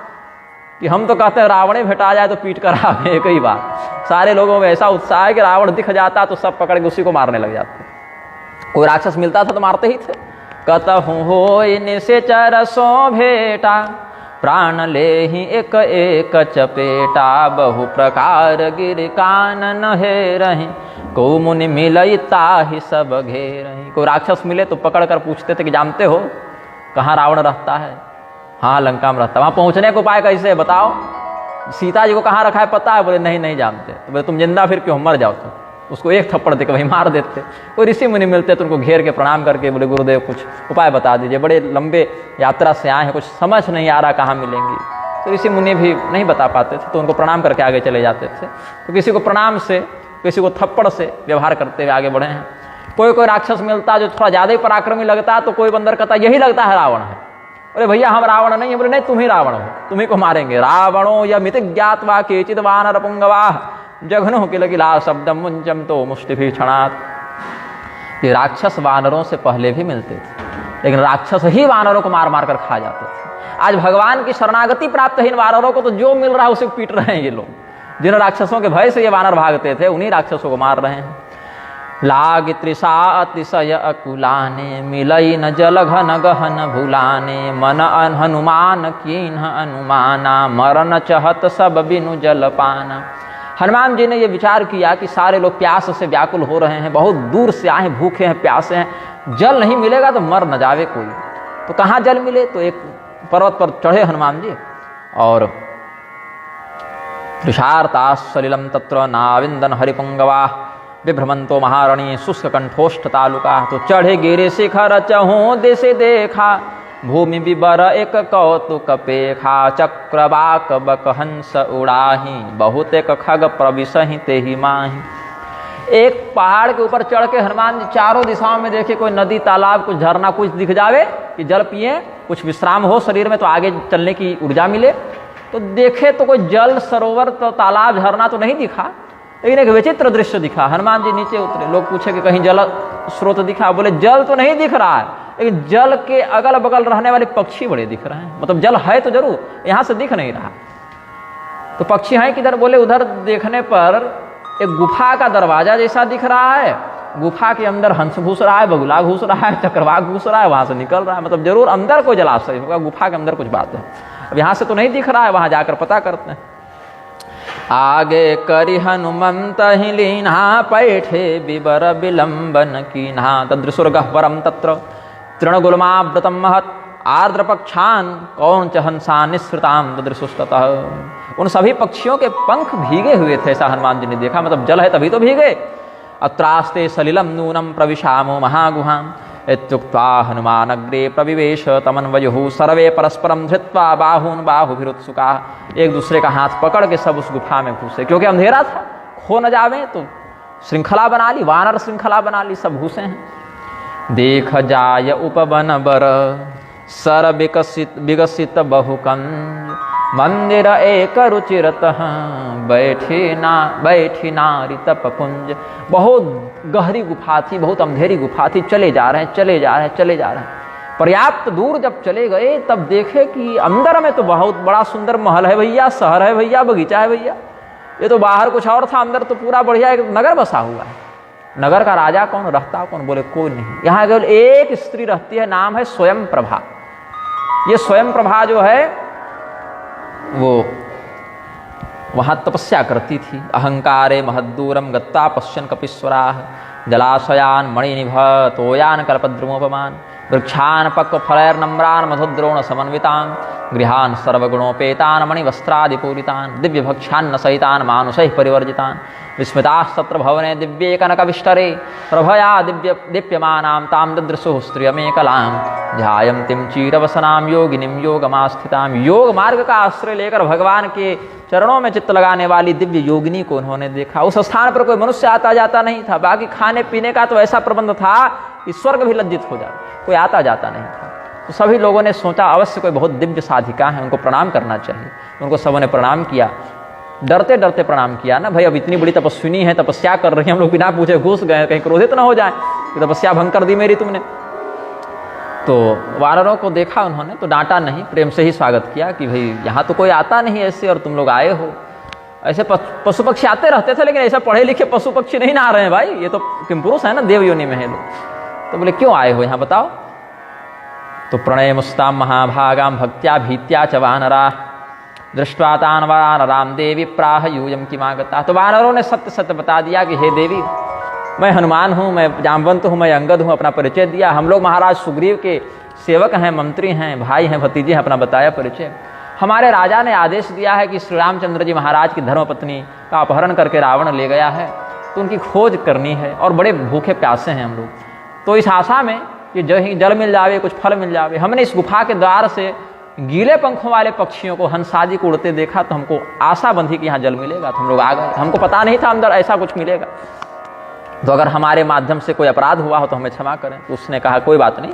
कि हम तो कहते हैं रावण भेटा जाए तो पीट कर आवे, एक ही बार। सारे लोगों में ऐसा उत्साह है कि रावण दिख जाता तो सब पकड़ के उसी को मारने लग जाते। कोई राक्षस मिलता था तो मारते ही थे। कतहु होय निशाचर सो भेटा प्राण लेहि एक एक चपेटा बहु प्रकार गिर कानन हेरहि को मुनि मिलई ताहि सब घेरहि। कोई राक्षस मिले तो पकड़ कर पूछते थे कि जानते हो कहाँ रावण रहता है? हाँ, लंका में रहता है। वहाँ पहुँचने को उपाय कैसे है बताओ? सीता जी को कहाँ रखा है पता है? बोले नहीं जानते। तो बोले तुम जिंदा फिर क्यों, मर जाओ तुम। उसको एक थप्पड़ देकर वहीं मार देते। कोई ऋषि मुनि मिलते तो उनको घेर के प्रणाम करके बोले गुरुदेव कुछ उपाय बता दीजिए, बड़े लंबे यात्रा से आए हैं, कुछ समझ नहीं आ रहा कहाँ मिलेंगी। तो ऋषि मुनि भी नहीं बता पाते थे, तो उनको प्रणाम करके आगे चले जाते थे। तो किसी को प्रणाम से, किसी को थप्पड़ से व्यवहार करते हुए आगे बढ़े हैं। कोई राक्षस मिलता जो थोड़ा ज़्यादा ही पराक्रमी लगता है तो कोई बंदर कहता यही लगता है रावण है। अरे भैया हम रावण नहीं है। बोले नहीं तुम ही रावण हो, तुम्ही को मारेंगे। रावणो यमित ज्ञात्वा केचित् वानर पुंगवाः जघनो किल किला शब्दम मुंचम तो मुष्टिभिः क्षणात्। ये राक्षस वानरों से पहले भी मिलते थे, लेकिन राक्षस ही वानरों को मार मार कर खा जाते थे। आज भगवान की शरणागति प्राप्त है इन वानरों को, तो जो मिल रहा है उसे पीट रहे हैं ये लोग। जिन राक्षसों के भय से ये वानर भागते थे उन्हीं राक्षसों को मार रहे हैं। लाग तृषा अतिशय अकुलाने मिलई न जल घन गहन भुलाने मन हनुमान कीन्ह अनुमाना मरन चहत सब बिनु जल पाना। हनुमान जी ने ये विचार किया कि सारे लोग प्यास से व्याकुल हो रहे हैं, बहुत दूर से आए, भूखे हैं, प्यासे हैं, जल नहीं मिलेगा तो मर न जावे कोई। तो कहाँ जल मिले? तो एक पर्वत पर चढ़े हनुमान जी और तुषारता सलिलम तत्र नाविंदन हरिपुंगवा विभ्रमंतो महारणी शुष्क कंठोष्ठ तालुका। तो चढ़े गिरे शिखर चहु दिशि देखा भूमि विबर एक कौतुक पेखा चक्रवाक बक हंस उड़ाही बहुत एक खग प्रविशहि तेहि माही। एक पहाड़ के ऊपर चढ़ के हनुमान जी चारों दिशाओं में देखे, कोई नदी तालाब कुछ झरना कुछ दिख जावे कि जल पिए, कुछ विश्राम हो शरीर में तो आगे चलने की ऊर्जा मिले। तो देखे तो कोई जल सरोवर तो तालाब झरना तो नहीं दिखा, लेकिन एक विचित्र दृश्य दिखा। हनुमान जी नीचे उतरे, लोग पूछे कि कहीं जल स्रोत दिखा? बोले जल तो नहीं दिख रहा है, लेकिन जल के अगल बगल रहने वाले पक्षी बड़े दिख रहे हैं। मतलब जल है तो जरूर, यहाँ से दिख नहीं रहा। तो पक्षी हैं किधर? बोले उधर देखने पर एक गुफा का दरवाजा जैसा दिख रहा है, गुफा के अंदर हंस घुस रहा है, बगुला घुस रहा है, चक्रवाक घुस रहा है, वहाँ से निकल रहा है। मतलब जरूर अंदर कोई जलाशय होगा, गुफा के अंदर कुछ बात है। अब यहाँ से तो नहीं दिख रहा है, वहाँ जाकर पता करते हैं। आगे करि हनुमंत ही लीन्हा पैठे बिबर विलंबन कीन्हा तदृशुर्गः परम तत्र तृणगुल्माव्रतं महत् आर्द्रपक्षान कौन च हंसा निःसृताम ददृशुस्ततः। उन सभी पक्षियों के पंख भीगे हुए थे, ऐसा हनुमान जी ने देखा। मतलब जल है तभी तो भीगे। अत्रास्ते सलिलम नूनम प्रविशामो महागुहाम इत्युक्त्वा हनुमान अग्रे प्रविवेश तमन्वयुः सर्वे परस्परम धृत्वा बाहून बाहुभिरुत्सुका। एक दूसरे का हाथ पकड़ के सब उस गुफा में घुसे, क्योंकि अंधेरा था, खो न जावे, तो श्रृंखला बना ली, वानर श्रृंखला बना ली, सब घुसे हैं। देख जाय उपवन बर सर विकसित बहुकंज मंदिर एक रुचिरत बैठी नारी तपकुंज। बहुत गहरी गुफा थी, बहुत अंधेरी गुफा थी। चले जा रहे हैं। पर्याप्त दूर जब चले गए तब देखे कि अंदर में तो बहुत बड़ा सुंदर महल है भैया, शहर है भैया, बगीचा है भैया। ये तो बाहर कुछ और था, अंदर तो पूरा बढ़िया एक नगर बसा हुआ है। नगर का राजा कौन, रहता कौन? बोले कोई नहीं। यहाँ केवल एक स्त्री रहती है, नाम है स्वयं प्रभा। ये स्वयं प्रभा जो है वो वहाँ तपस्या करती थी। अहंकारे महद्दूरम गत्ता पश्यन् कपीश्वराः जलाशयान मणिनिभ तोयान कल्पद्रुमोपमान वृक्षान पक्वफलैर्नम्रान् मधुद्रोण समन्वितान् गृहान् सर्वगुणोपेतान् मणिवस्त्रादिपूरितान् दिव्यभक्ष्यान्न सहितान् मानुषैः परिवर्जितान् विस्मितास्तत्र भवने दिव्ये कनकविष्टरे प्रभया दीप्यमानां तां ददृशुः स्त्रियमेकलां ध्यायन्तीं चीरवसनां योगिनीं योगमास्थितां। योग मार्ग का आश्रय लेकर भगवान के चरणों में चित्त लगाने वाली दिव्य योगिनी को उन्होंने देखा। उस स्थान पर कोई मनुष्य आता जाता नहीं था। बाकी खाने पीने का तो ऐसा प्रबंध था कि स्वर्ग भी लज्जित हो जाए, कोई आता जाता नहीं था। तो सभी लोगों ने सोचा अवश्य कोई बहुत दिव्य साधिका है, उनको प्रणाम करना चाहिए। उनको सबों ने प्रणाम किया, डरते डरते प्रणाम किया ना, भाई अब इतनी बड़ी तपस्विनी है, तपस्या कर रही है, हम लोग बिना पूछे घुस गए, कहीं क्रोधित ना हो जाए कि तपस्या भंग कर दी मेरी तुमने। तो वानरों को देखा उन्होंने तो डांटा नहीं, प्रेम से ही स्वागत किया कि भाई यहाँ तो कोई आता नहीं ऐसे और तुम लोग आए हो। ऐसे पशु पक्षी आते रहते थे, लेकिन ऐसा पढ़े लिखे पशु पक्षी नहीं ना रहे हैं भाई, ये तो किम पुरुष है ना, देव योनि में है लोग। तो बोले क्यों आए हो यहाँ बताओ? तो प्रणय मुस्ताम महाभागाम भक्त्या भीत्या च वानरा दृष्ट्वा तान वानराम देवी प्राह यूयम किमागता। तो वानरों ने सत्य सत्य बता दिया कि हे देवी, मैं हनुमान हूँ, मैं जामवंत हूँ, मैं अंगद हूँ, अपना परिचय दिया। हम लोग महाराज सुग्रीव के सेवक हैं, मंत्री हैं, भाई हैं, भतीजे हैं, अपना बताया परिचय। हमारे राजा ने आदेश दिया है कि श्री रामचंद्र जी महाराज की धर्मपत्नी का अपहरण करके रावण ले गया है, तो उनकी खोज करनी है और बड़े भूखे प्यासे हैं हम लोग। तो इस आशा में कि जल मिल जावे, कुछ फल मिल जावे, हमने इस गुफा के द्वार से गीले पंखों वाले पक्षियों को हंसादी को उड़ते देखा, तो हमको आशा बंधी कि यहाँ जल मिलेगा, तो हम लोग आ गए। हमको पता नहीं था अंदर ऐसा कुछ मिलेगा, तो अगर हमारे माध्यम से कोई अपराध हुआ हो तो हमें क्षमा करें। तो उसने कहा कोई बात नहीं,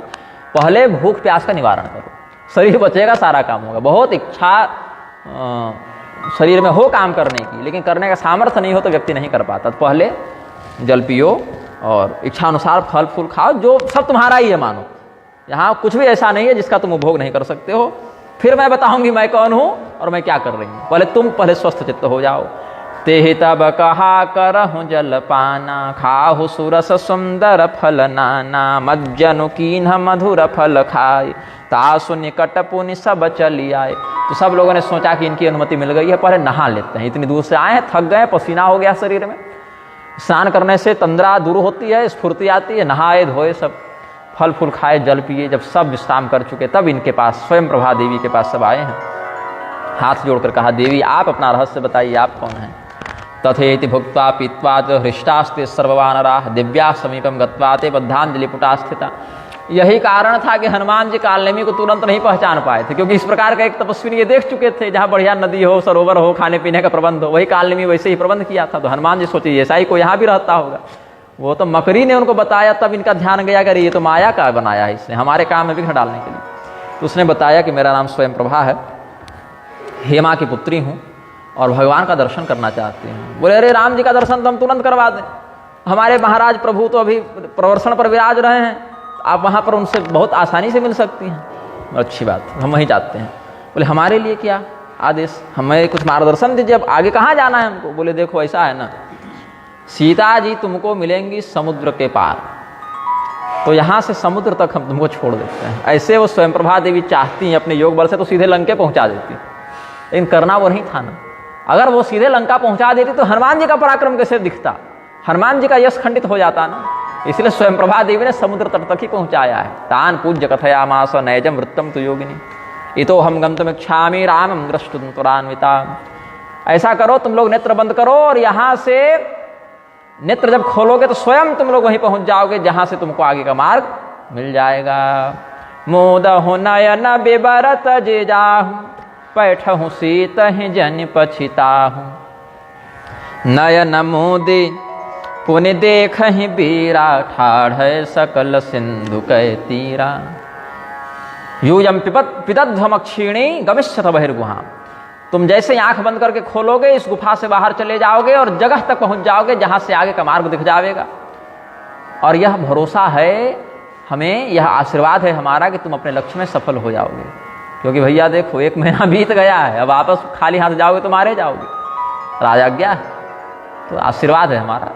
पहले भूख प्यास का निवारण करो, शरीर बचेगा, सारा काम होगा। बहुत इच्छा शरीर में हो काम करने की, लेकिन करने का सामर्थ्य नहीं हो तो व्यक्ति नहीं कर पाता। तो पहले जल पियो और इच्छा अनुसार फल फूल खाओ, जो सब तुम्हारा ही है मानो। यहाँ कुछ भी ऐसा नहीं है जिसका तुम उपभोग नहीं कर सकते हो। फिर मैं बताऊंगी मैं कौन हूँ और मैं क्या कर रही हूँ। पहले तुम स्वस्थ चित्त हो जाओ। ते तब कहा करहु जल पाना खाहु सुरस सुंदर फल नाना मज्जनु कीन्ह मधुर फल खाए तासु निकट पुनि सब चली आए। तो सब लोगों ने सोचा कि इनकी अनुमति मिल गई है, पहले नहा लेते हैं, इतनी दूर से आए हैं, थक गए, पसीना हो गया शरीर में। स्नान करने से तंद्रा दूर होती है, स्फूर्ति आती है। नहाए धोए, सब फल फूल खाए, जल पिए। जब सब विश्राम कर चुके तब इनके पास स्वयं प्रभा देवी के पास सब आए हैं। हाथ जोड़कर कहा, देवी आप अपना रहस्य बताइए, आप कौन हैं? तथेति भुक्त्वा पीत्वा च हृष्टास्ते सर्ववानराः दिव्या समीपम गत्वा ते बद्धांजलि पुटा स्थिता। यही कारण था कि हनुमान जी कालनेमी को तुरंत नहीं पहचान पाए थे, क्योंकि इस प्रकार का एक तपस्विनी ये देख चुके थे, जहाँ बढ़िया नदी हो, सरोवर हो, खाने पीने का प्रबंध हो, वही कालनेमी वैसे ही प्रबंध किया था। तो हनुमान जी सोचे ऐसा ही कोई यहाँ भी रहता होगा। वो तो मकरी ने उनको बताया, तब इनका ध्यान गया कि ये तो माया का बनाया है इसने, हमारे काम में विघ्न डालने के लिए। तो उसने बताया कि मेरा नाम स्वयं प्रभा है, हेमा की पुत्री हूँ और भगवान का दर्शन करना चाहती हूँ। बोले अरे राम जी का दर्शन तो हम तुरंत करवा दें, हमारे महाराज प्रभु तो अभी प्रवर्षण पर विराज रहे हैं, आप वहाँ पर उनसे बहुत आसानी से मिल सकती हैं। अच्छी बात, हम वहीं जाते हैं। बोले हमारे लिए क्या आदेश, हमें कुछ मार्गदर्शन दीजिए, अब आगे कहाँ जाना है हमको? बोले देखो ऐसा है ना, सीता जी तुमको मिलेंगी समुद्र के पार, तो यहाँ से समुद्र तक हम तुमको छोड़ देते हैं। ऐसे वो स्वयं प्रभा देवी चाहती हैं अपने योग बल से तो सीधे लंके पहुँचा देती, लेकिन करना वो नहीं था ना। अगर वो सीधे लंका पहुँचा देती तो हनुमान जी का पराक्रम कैसे दिखता, हनुमान जी का यश खंडित हो जाता ना। इसलिए स्वयं प्रभा देवी ने समुद्र तट तक ही पहुंचाया है। तान पूज्य कथयामास नैजम वृत्तम तु योगिनी इतो हम गंतुमिच्छामि रामं द्रष्टुं त्वरान्विता। ऐसा करो, तुम लोग नेत्र बंद करो और यहां से नेत्र जब खोलोगे तो स्वयं तुम लोग वहीं पहुंच जाओगे जहां से तुमको आगे का मार्ग मिल जाएगा। मोदहु नयन बिबरत जे जाहु पैठहु सीत ही जन पछिताहु। नयन मोदे पुनि देख ही बीरा ठाढ़ सकल सिंधु कै तीरा। यूयम पितध्वम क्षीणी गमिष्यथ बहिर्गुहा। तुम जैसे ही आंख बंद करके खोलोगे इस गुफा से बाहर चले जाओगे और जगह तक पहुंच जाओगे जहां से आगे का मार्ग दिख जाएगा। और यह भरोसा है हमें, यह आशीर्वाद है हमारा कि तुम अपने लक्ष्य में सफल हो जाओगे। क्योंकि भैया देखो 1 महीना बीत गया है, अब वापस खाली हाथ जाओगे तो मारे जाओगे, राजाज्ञा है। तो आशीर्वाद है हमारा,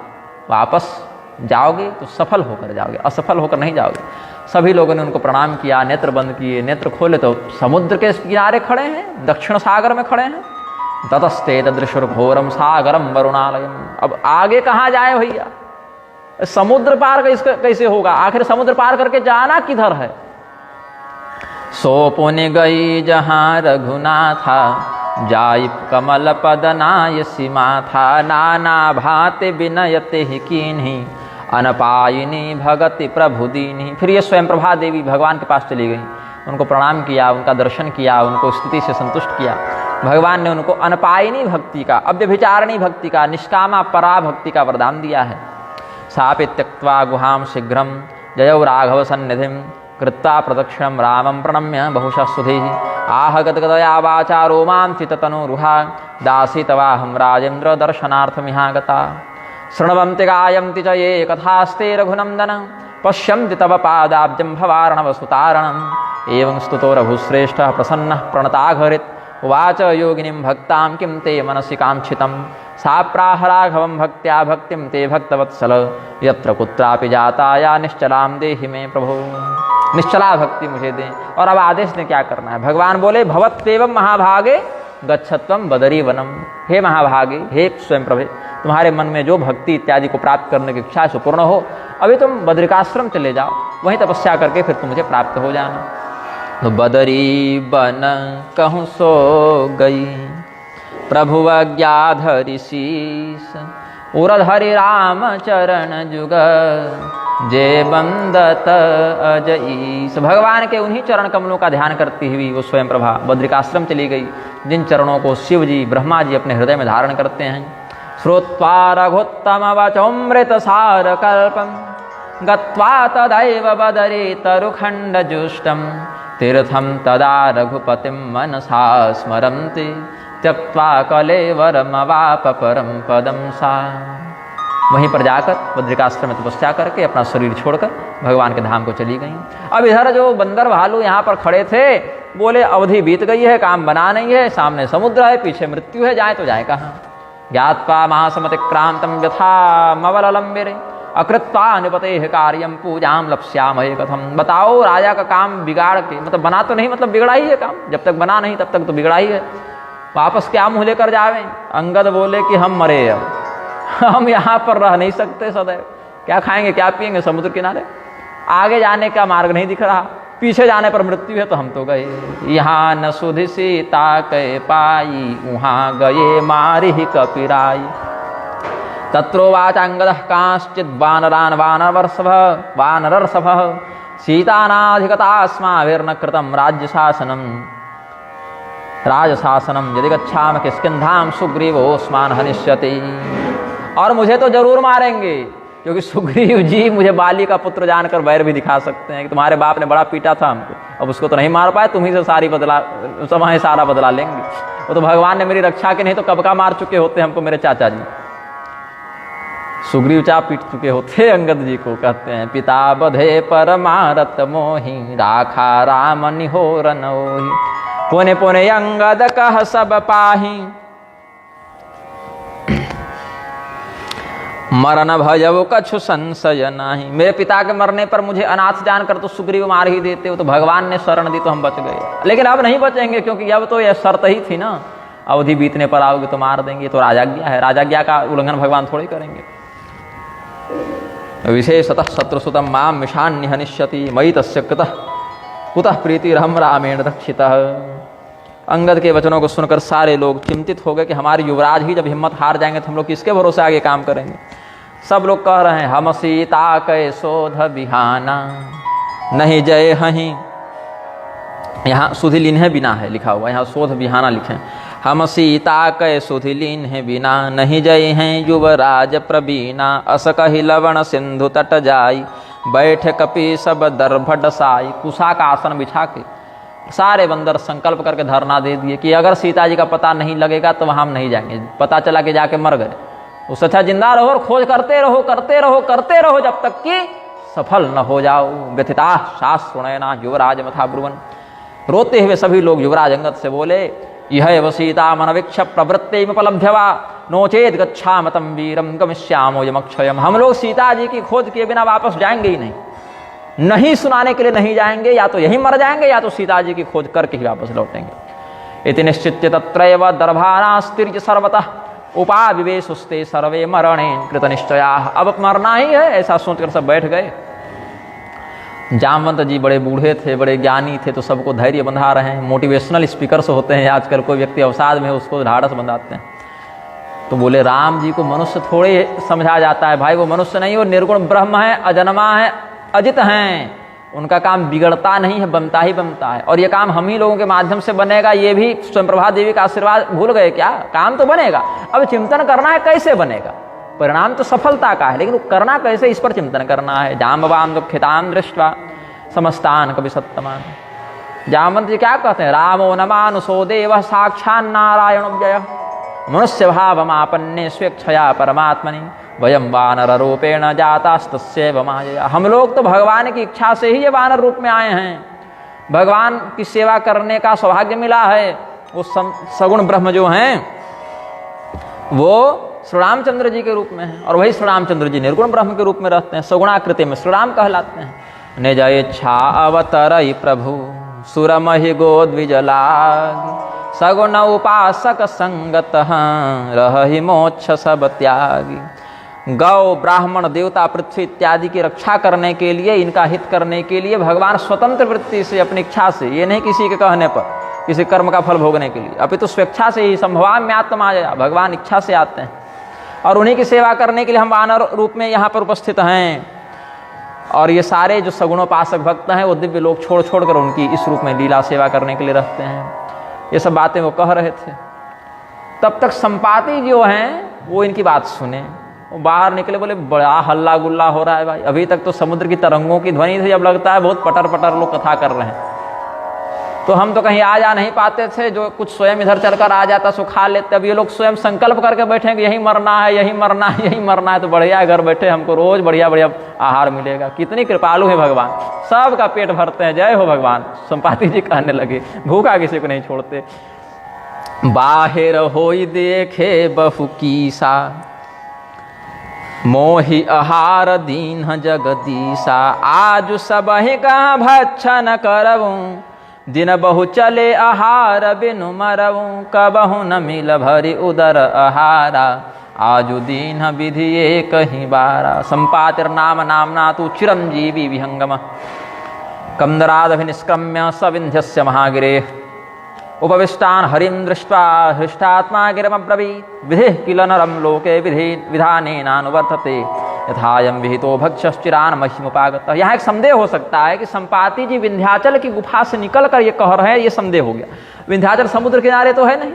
वापस जाओगे तो सफल होकर जाओगे, असफल होकर नहीं जाओगे। सभी लोगों ने उनको प्रणाम किया, नेत्र बंद किए, नेत्र खोले तो समुद्र के किनारे खड़े हैं, दक्षिण सागर में खड़े हैं। ततस्ते तदृशुर घोरम सागरम वरुणालयम। अब आगे कहाँ जाए भैया, समुद्र पार कैसे होगा, आखिर समुद्र पार करके जाना किधर है। सो पुनि गई जहाँ रघुनाथा जाई कमल पद नाय सीमा था। नाना भाते विनयते ही कीन्ही अनपायिनी भगति प्रभु दीन्ही। फिर ये स्वयं प्रभा देवी भगवान के पास चली गई, उनको प्रणाम किया, उनका दर्शन किया, उनको स्थिति से संतुष्ट किया। भगवान ने उनको अनपायिनी भक्ति का, अव्यभिचारिणी भक्ति का, निष्कामा परा भक्ति का वरदान दिया है। सापि त्यक्त्वा गुहां शीघ्रं जयौ राघव सन्निधिं कृत्वा प्रदक्षिणं रामं प्रणम्य बहुशः सुधीः। आह गदगदया वाचा रोमाञ्चिततनुरुहा दासी तवाहं राजेन्द्र दर्शनार्थमिहागता। शृण्वन्ति गायन्ति च ये कथास्ते रघुनन्दन पश्यन्ति तव पादाब्जं भवार्णवसुतारणम्। एवं स्तुतो रघुश्रेष्ठः प्रसन्नः प्रणताघरित् उवाच योगिनीं भक्तां किं ते मनसि काङ्क्षितं। सा प्राह राघवं भक्त्या भक्तिं ते भक्तवत्सल यत्र कुत्रापि जाता या निश्चलां देहि मे प्रभो। निश्चला भक्ति मुझे दें। और अब आदेश ने क्या करना है, भगवान बोले भवत्वेवं महाभागे गच्छत्वं बदरी वनम। हे महाभागे, हे स्वयं प्रभे, तुम्हारे मन में जो भक्ति इत्यादि को प्राप्त करने की इच्छा है पूर्ण हो, अभी तुम बद्रिकाश्रम चले जाओ, वहीं तपस्या करके फिर तुम मुझे प्राप्त हो जाना। तो बदरी बन कहूँ सो गई प्रभु अज्ञाधरि शीस। उरध हरि राम चरण जुग जे बंदत अजईस। भगवान के उन्हीं चरण कमलों का ध्यान करती हुई वो स्वयं प्रभा बद्रिकाश्रम चली गई, जिन चरणों को शिव जी ब्रह्मा जी अपने हृदय में धारण करते हैं। श्रुत्वा रघुत्तम वचोमृत सार कल्पम गत्वा तदैव बदरी तरुखंड जुष्टम। तीर्थम तदा रघुपतिम मनसा स्मरन्ति त्यक्त्वा कलेवरमवाप परम पदम सा। वहीं पर जाकर बद्रिकाश्रम में तपस्या करके अपना शरीर छोड़कर भगवान के धाम को चली गई। अब इधर जो बंदर भालू यहाँ पर खड़े थे बोले अवधि बीत गई है, काम बना नहीं है, सामने समुद्र है, पीछे मृत्यु है, जाए तो जाए कहाँ। ज्ञात्वा महासमतिक्रांतम यथा मवललंबिरे अकृत्वा निपते कार्यम पूजाम लप्स्यामहे कथम। बताओ राजा का काम बिगाड़ के, मतलब बना तो नहीं, मतलब बिगड़ा ही है काम, जब तक बना नहीं तब तक तो बिगड़ा ही है, वापस क्या मुँह लेकर जावे। अंगद बोले कि हम मरे, अब हम यहाँ पर रह नहीं सकते सदैव, क्या खाएंगे क्या पिएंगे समुद्र किनारे, आगे जाने का मार्ग नहीं दिख रहा, पीछे जाने पर मृत्यु है तो हम तो गए। यहाँ न सुधि सीता कै पाई वहाँ गए मारी ही कपिराई। तत्रोवाचांगदः कांश्चित् वानरान् वानरर्षभः सीतानाधिगतास्माभिर्न कृतं राजशासनम यदि गच्छाम किष्किंधाम सुग्रीवोऽस्मान् हनिष्यति। और मुझे तो जरूर मारेंगे, क्योंकि सुग्रीव जी मुझे बाली का पुत्र जानकर बैर भी दिखा सकते हैं कि तुम्हारे बाप ने बड़ा पीटा था हमको, अब उसको तो नहीं मार पाए, तुम्ही से सारा बदला लेंगे। वो तो भगवान ने मेरी रक्षा की, नहीं तो कब का मार चुके होते हमको मेरे चाचा जी। सुग्रीव चा पीट चुके होते अंगद जी को, कहते हैं पिता बधे पर मारत मोहि राखा राम निहोर नोहि। पुने पुने अंगद कह सब पाही मरण भयव कछु संशय नहीं। मेरे पिता के मरने पर मुझे अनाथ जानकर तो सुग्रीव मार ही देते हो, तो भगवान ने शरण दी तो हम बच गए, लेकिन अब नहीं बचेंगे, क्योंकि अब तो यह शर्त ही थी ना, अवधि बीतने पर आओगे तो मार देंगे, तो राजाज्ञा है, राजाज्ञा का उल्लंघन भगवान थोड़ी करेंगे। विशेषतः शत्रुसुतं मां मिषान्य हनिष्यति मयि तस्य कुतः प्रीतिरहं रामेण रक्षितः। अंगद के वचनों को सुनकर सारे लोग चिंतित हो गए कि हमारे युवराज ही जब हिम्मत हार जाएंगे तो हम लोग किसके भरोसे आगे काम करेंगे। सब लोग कह रहे हैं हम सीता कै शोध बिहाना नहीं जय हहीं, यहाँ सुधिलीन है बिना है लिखा हुआ, यहाँ शोध बिहाना लिखे। हम सीता कै सुधिलीन है बिना नहीं जय हैं युवराज प्रवीणा। अस कहि लवण सिंधु तट जाई बैठ कपि सब दर्भ डसाई। कुशा का आसन बिछा के सारे बंदर संकल्प करके धरना दे दिए कि अगर सीता जी का पता नहीं लगेगा तो वहाँ हम नहीं जाएंगे। पता चला कि जाके मर गए, उससे अच्छा जिंदा रहो और खोज करते रहो करते रहो करते रहो जब तक कि सफल न हो जाओ। व्यथिता शास्त्रनयना युवराज मथा ब्रुवन। रोते हुए सभी लोग युवराज अंगद से बोले यह व सीता मनवीक्ष प्रवृत्ते उपलभ्यवा नोचेत गच्छामतं वीरम गमिष्यामो यमक्षयम। हम लोग सीता जी की खोज किए बिना वापस जाएंगे ही नहीं, नहीं सुनाने के लिए नहीं जाएंगे, या तो यहीं मर जाएंगे या तो सीता जी की खोज करके ही वापस लौटेंगे। इति निश्चित्य तत्रैव दर्भानास्तिर्य सर्वतः उपाविवेशुस्ते सर्वे मरणे कृतनिश्चया। अब मरना ही है ऐसा सोचकर सब बैठ गए। जामवंत जी बड़े बूढ़े थे, बड़े ज्ञानी थे, तो सबको धैर्य बंधा रहे हैं। मोटिवेशनल स्पीकर्स होते हैं आजकल, कोई व्यक्ति अवसाद में उसको ढाढ़स बंधाते हैं। तो बोले राम जी को मनुष्य थोड़े समझा जाता है भाई, वो मनुष्य नहीं, वो निर्गुण ब्रह्म है, अजन्मा है, अजित हैं। उनका काम बिगड़ता नहीं है, बनता ही बनता है। और ये काम हम ही लोगों के माध्यम से बनेगा, ये भी स्वयंप्रभा देवी का आशीर्वाद भूल गए क्या? काम तो बनेगा, अब चिंतन करना है कैसे बनेगा। परिणाम तो सफलता का है, लेकिन करना कैसे इस पर चिंतन करना है। जाम्बवान दुखितान दृष्ट्वा समस्तान कवि सत्तमान। जामवंत जी क्या कहते हैं? रामो नमानुसो देव साक्षात् नारायण व्यय मनुष्य भावमापन्ने स्वेच्छया परमात्मनि वयम वानर रूपेण जातास्तस्यैव मायया। हम लोग तो भगवान की इच्छा से ही ये वानर रूप में आए हैं, भगवान की सेवा करने का सौभाग्य मिला है। वो सगुण ब्रह्म जो हैं वो श्री रामचंद्र जी के रूप में है, और वही श्री रामचंद्र जी निर्गुण ब्रह्म के रूप में रहते हैं, सगुणाकृति में श्री राम कहलाते हैं। निज इच्छा अवतरई प्रभु सुरमहि गोद्विजलाग सगुण उपासक संगत रहहि मोक्ष सब त्यागी। गौ ब्राह्मण देवता पृथ्वी इत्यादि की रक्षा करने के लिए, इनका हित करने के लिए भगवान स्वतंत्र वृत्ति से अपनी इच्छा से, ये नहीं किसी के कहने पर, किसी कर्म का फल भोगने के लिए, अपितु स्वेच्छा से ही संभवाम्यात्म आया, भगवान इच्छा से आते हैं। और उन्हीं की सेवा करने के लिए हम वानर रूप में यहाँ पर उपस्थित हैं। और ये सारे जो सगुणोपासक भक्त हैं वो दिव्य लोग छोड़ छोड़ कर उनकी इस रूप में लीला सेवा करने के लिए रहते हैं। ये सब बातें वो कह रहे थे। तब तक संपाति जो हैं वो इनकी बात सुने, वो बाहर निकले, बोले बड़ा हल्ला गुल्ला हो रहा है भाई, अभी तक तो समुद्र की तरंगों की ध्वनि थी, अब लगता है बहुत पटर पटर लोग कथा कर रहे हैं। तो हम तो कहीं आ जा नहीं पाते थे, जो कुछ स्वयं इधर चलकर आ जाता सो खा लेते। अब ये लोग स्वयं संकल्प करके बैठेंगे यही मरना है, यही मरना है, यही मरना है, तो बढ़िया घर बैठे हमको रोज बढ़िया बढ़िया आहार मिलेगा। कितनी कृपालु है भगवान, सबका पेट भरते हैं। जय हो भगवान। संपाति जी कहने लगे भूखा किसी को नहीं छोड़ते। बाहिर होई देखे बहु कीसा मोहि आहार दीन जगदीसा। आज सबहि का भक्षण करऊं दिन बहु चले आहार बिनु मरऊं। कबहु न मिल भरी उदर आहारा आजु दीन विधि कहीं बारा। संपातिर्नाम नामना तु चिरंजीवी विहंगम कंदरादभिनिष्क्रम्य सविंध्यस्य महागिरेः। उपविष्टान् हरिं दृष्ट्वा हृष्टात्मा गिरमब्रवीत्। विधिः किल नरं लोके विधानेनानुवर्तते यथायं विहितो भक्षश्चिरान् महिमुपागतः। यहाँ एक संदेह हो सकता है कि संपाति जी विंध्याचल की गुफा से निकल कर ये कह रहे हैं, ये संदेह हो गया। विंध्याचल समुद्र किनारे तो है नहीं,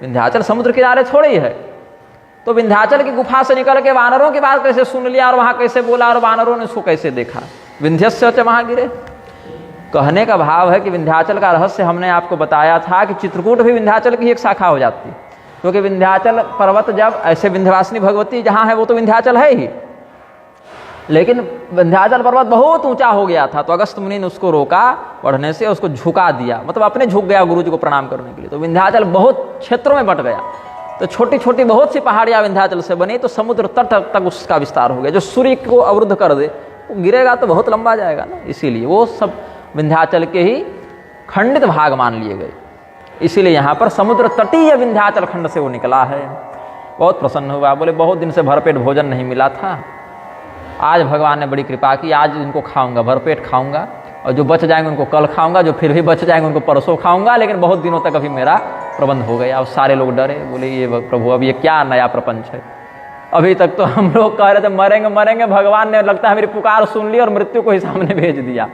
विंध्याचल समुद्र किनारे थोड़े ही है, तो विंध्याचल की गुफा से निकल के वानरों की बात कैसे सुन लिया और वहाँ कैसे बोला और वानरों ने उसको कैसे देखा। विंध्यस्य च महागिरे, कहने का भाव है कि विंध्याचल का रहस्य हमने आपको बताया था कि चित्रकूट भी विंध्याचल की एक शाखा हो जाती है, क्योंकि विंध्याचल पर्वत जब ऐसे विंध्यवासिनी भगवती जहाँ है वो तो विंध्याचल है ही, लेकिन विंध्याचल पर्वत बहुत ऊंचा हो गया था, तो अगस्त मुनि ने उसको रोका बढ़ने से, उसको झुका दिया, मतलब अपने झुक गया गुरु जी को प्रणाम करने के लिए। तो विंध्याचल बहुत क्षेत्रों में बट गया, तो छोटी छोटी बहुत सी पहाड़ियाँ विंध्याचल से बनी, तो समुद्र तट तक उसका विस्तार हो गया। जो सूर्य को अवरुद्ध कर दे वो गिरेगा तो बहुत लंबा जाएगा ना, इसीलिए वो सब विंध्याचल के ही खंडित भाग मान लिए गए। इसीलिए यहाँ पर समुद्र तटीय विंध्याचल खंड से वो निकला है। बहुत प्रसन्न हुआ, बोले बहुत दिन से भरपेट भोजन नहीं मिला था, आज भगवान ने बड़ी कृपा की, आज इनको खाऊंगा, भरपेट खाऊंगा, और जो बच जाएंगे उनको कल खाऊंगा, जो फिर भी बच जाएंगे उनको परसों खाऊंगा, लेकिन बहुत दिनों तक अभी मेरा प्रबंध हो गया। अब सारे लोग डरे, बोले ये प्रभु अब ये क्या नया प्रपंच है। अभी तक तो हम लोग कह रहे थे मरेंगे मरेंगे, भगवान ने लगता है मेरी पुकार सुन ली और मृत्यु को ही सामने भेज दिया।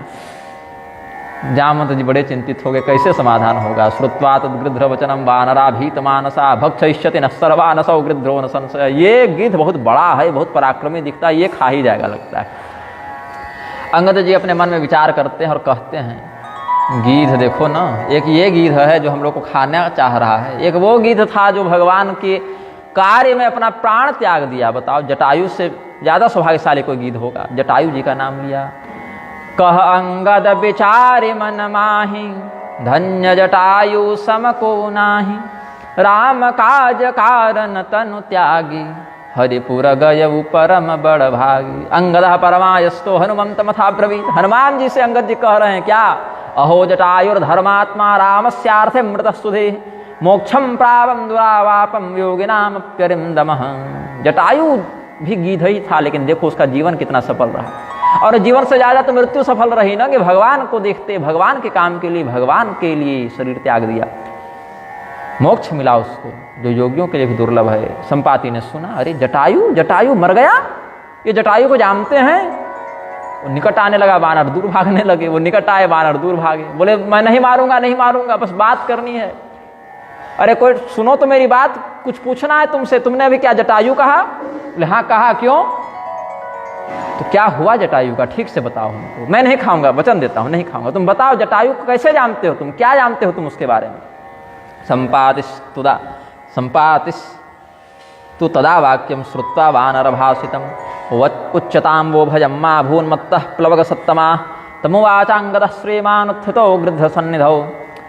जामवंत जी बड़े चिंतित हो गए, कैसे समाधान होगा। श्रुत्वा तद्गृध्र वचनम वानरा भीत मानसा भक्षयिष्यति न सर्वा नसौ गृध्रो न संशय। ये गिद्ध बहुत बड़ा है, बहुत पराक्रमी दिखता है, ये खा ही जाएगा लगता है। अंगद जी अपने मन में विचार करते हैं और कहते हैं गिद्ध देखो ना, एक ये गिद्ध है जो हम लोग को खाना चाह रहा है, एक वो गिद्ध था जो भगवान के कार्य में अपना प्राण त्याग दिया। बताओ, जटायु से ज्यादा सौभाग्यशाली कोई गिद्ध होगा। जटायु जी का नाम लिया। कह अंगद विचारे मन माहि, धन्य जटायु सम को नाही। राम काज कारण तनु त्यागी, हरिपुर गयउ परम बड़ भागी। अंगद परमायस्तो हनुमंत मथा ब्रवीत। हनुमान जी से अंगद जी कह रहे हैं क्या, अहो जटायुर धर्मात्मा रामस्यार्थे मृत सुधे, मोक्षम प्रावम दुरावापम योगिनाम प्यरिंदमः। जटायु भी गिद्ध ही था, लेकिन देखो उसका जीवन कितना सफल रहा, और जीवन से ज्यादा तो मृत्यु सफल रही ना, कि भगवान को देखते, भगवान के काम के लिए, भगवान के लिए शरीर त्याग दिया, मोक्ष मिला उसको, जो योगियों के लिए भी दुर्लभ है। संपाति ने सुना, अरे जटायु, जटायु मर गया, ये जटायु को जानते हैं। वो निकट आने लगा, वानर दूर भागने लगे। वो निकट आए, वानर दूर भागे। बोले मैं नहीं मारूंगा, नहीं मारूंगा, बस बात करनी है। अरे कोई सुनो तो मेरी बात, कुछ पूछना है तुमसे। तुमने अभी क्या जटायु कहा? बोले हाँ कहा, क्यों? तो क्या हुआ जटायु का, ठीक से बताओ हमको। मैं नहीं खाऊंगा, वचन देता हूं, नहीं खाऊंगा। तुम बताओ जटायु को कैसे जानते हो, तुम क्या जानते हो तुम उसके बारे में। संपातिस्तु तदा वाक्यम श्रुत्वा वानर भाषितम उच्चतां वो भजम मा भून्मत्तः प्लवग सत्तमा। तमुवाचांगदः श्रीमान् उत्थितो गृध्र सन्निधौ,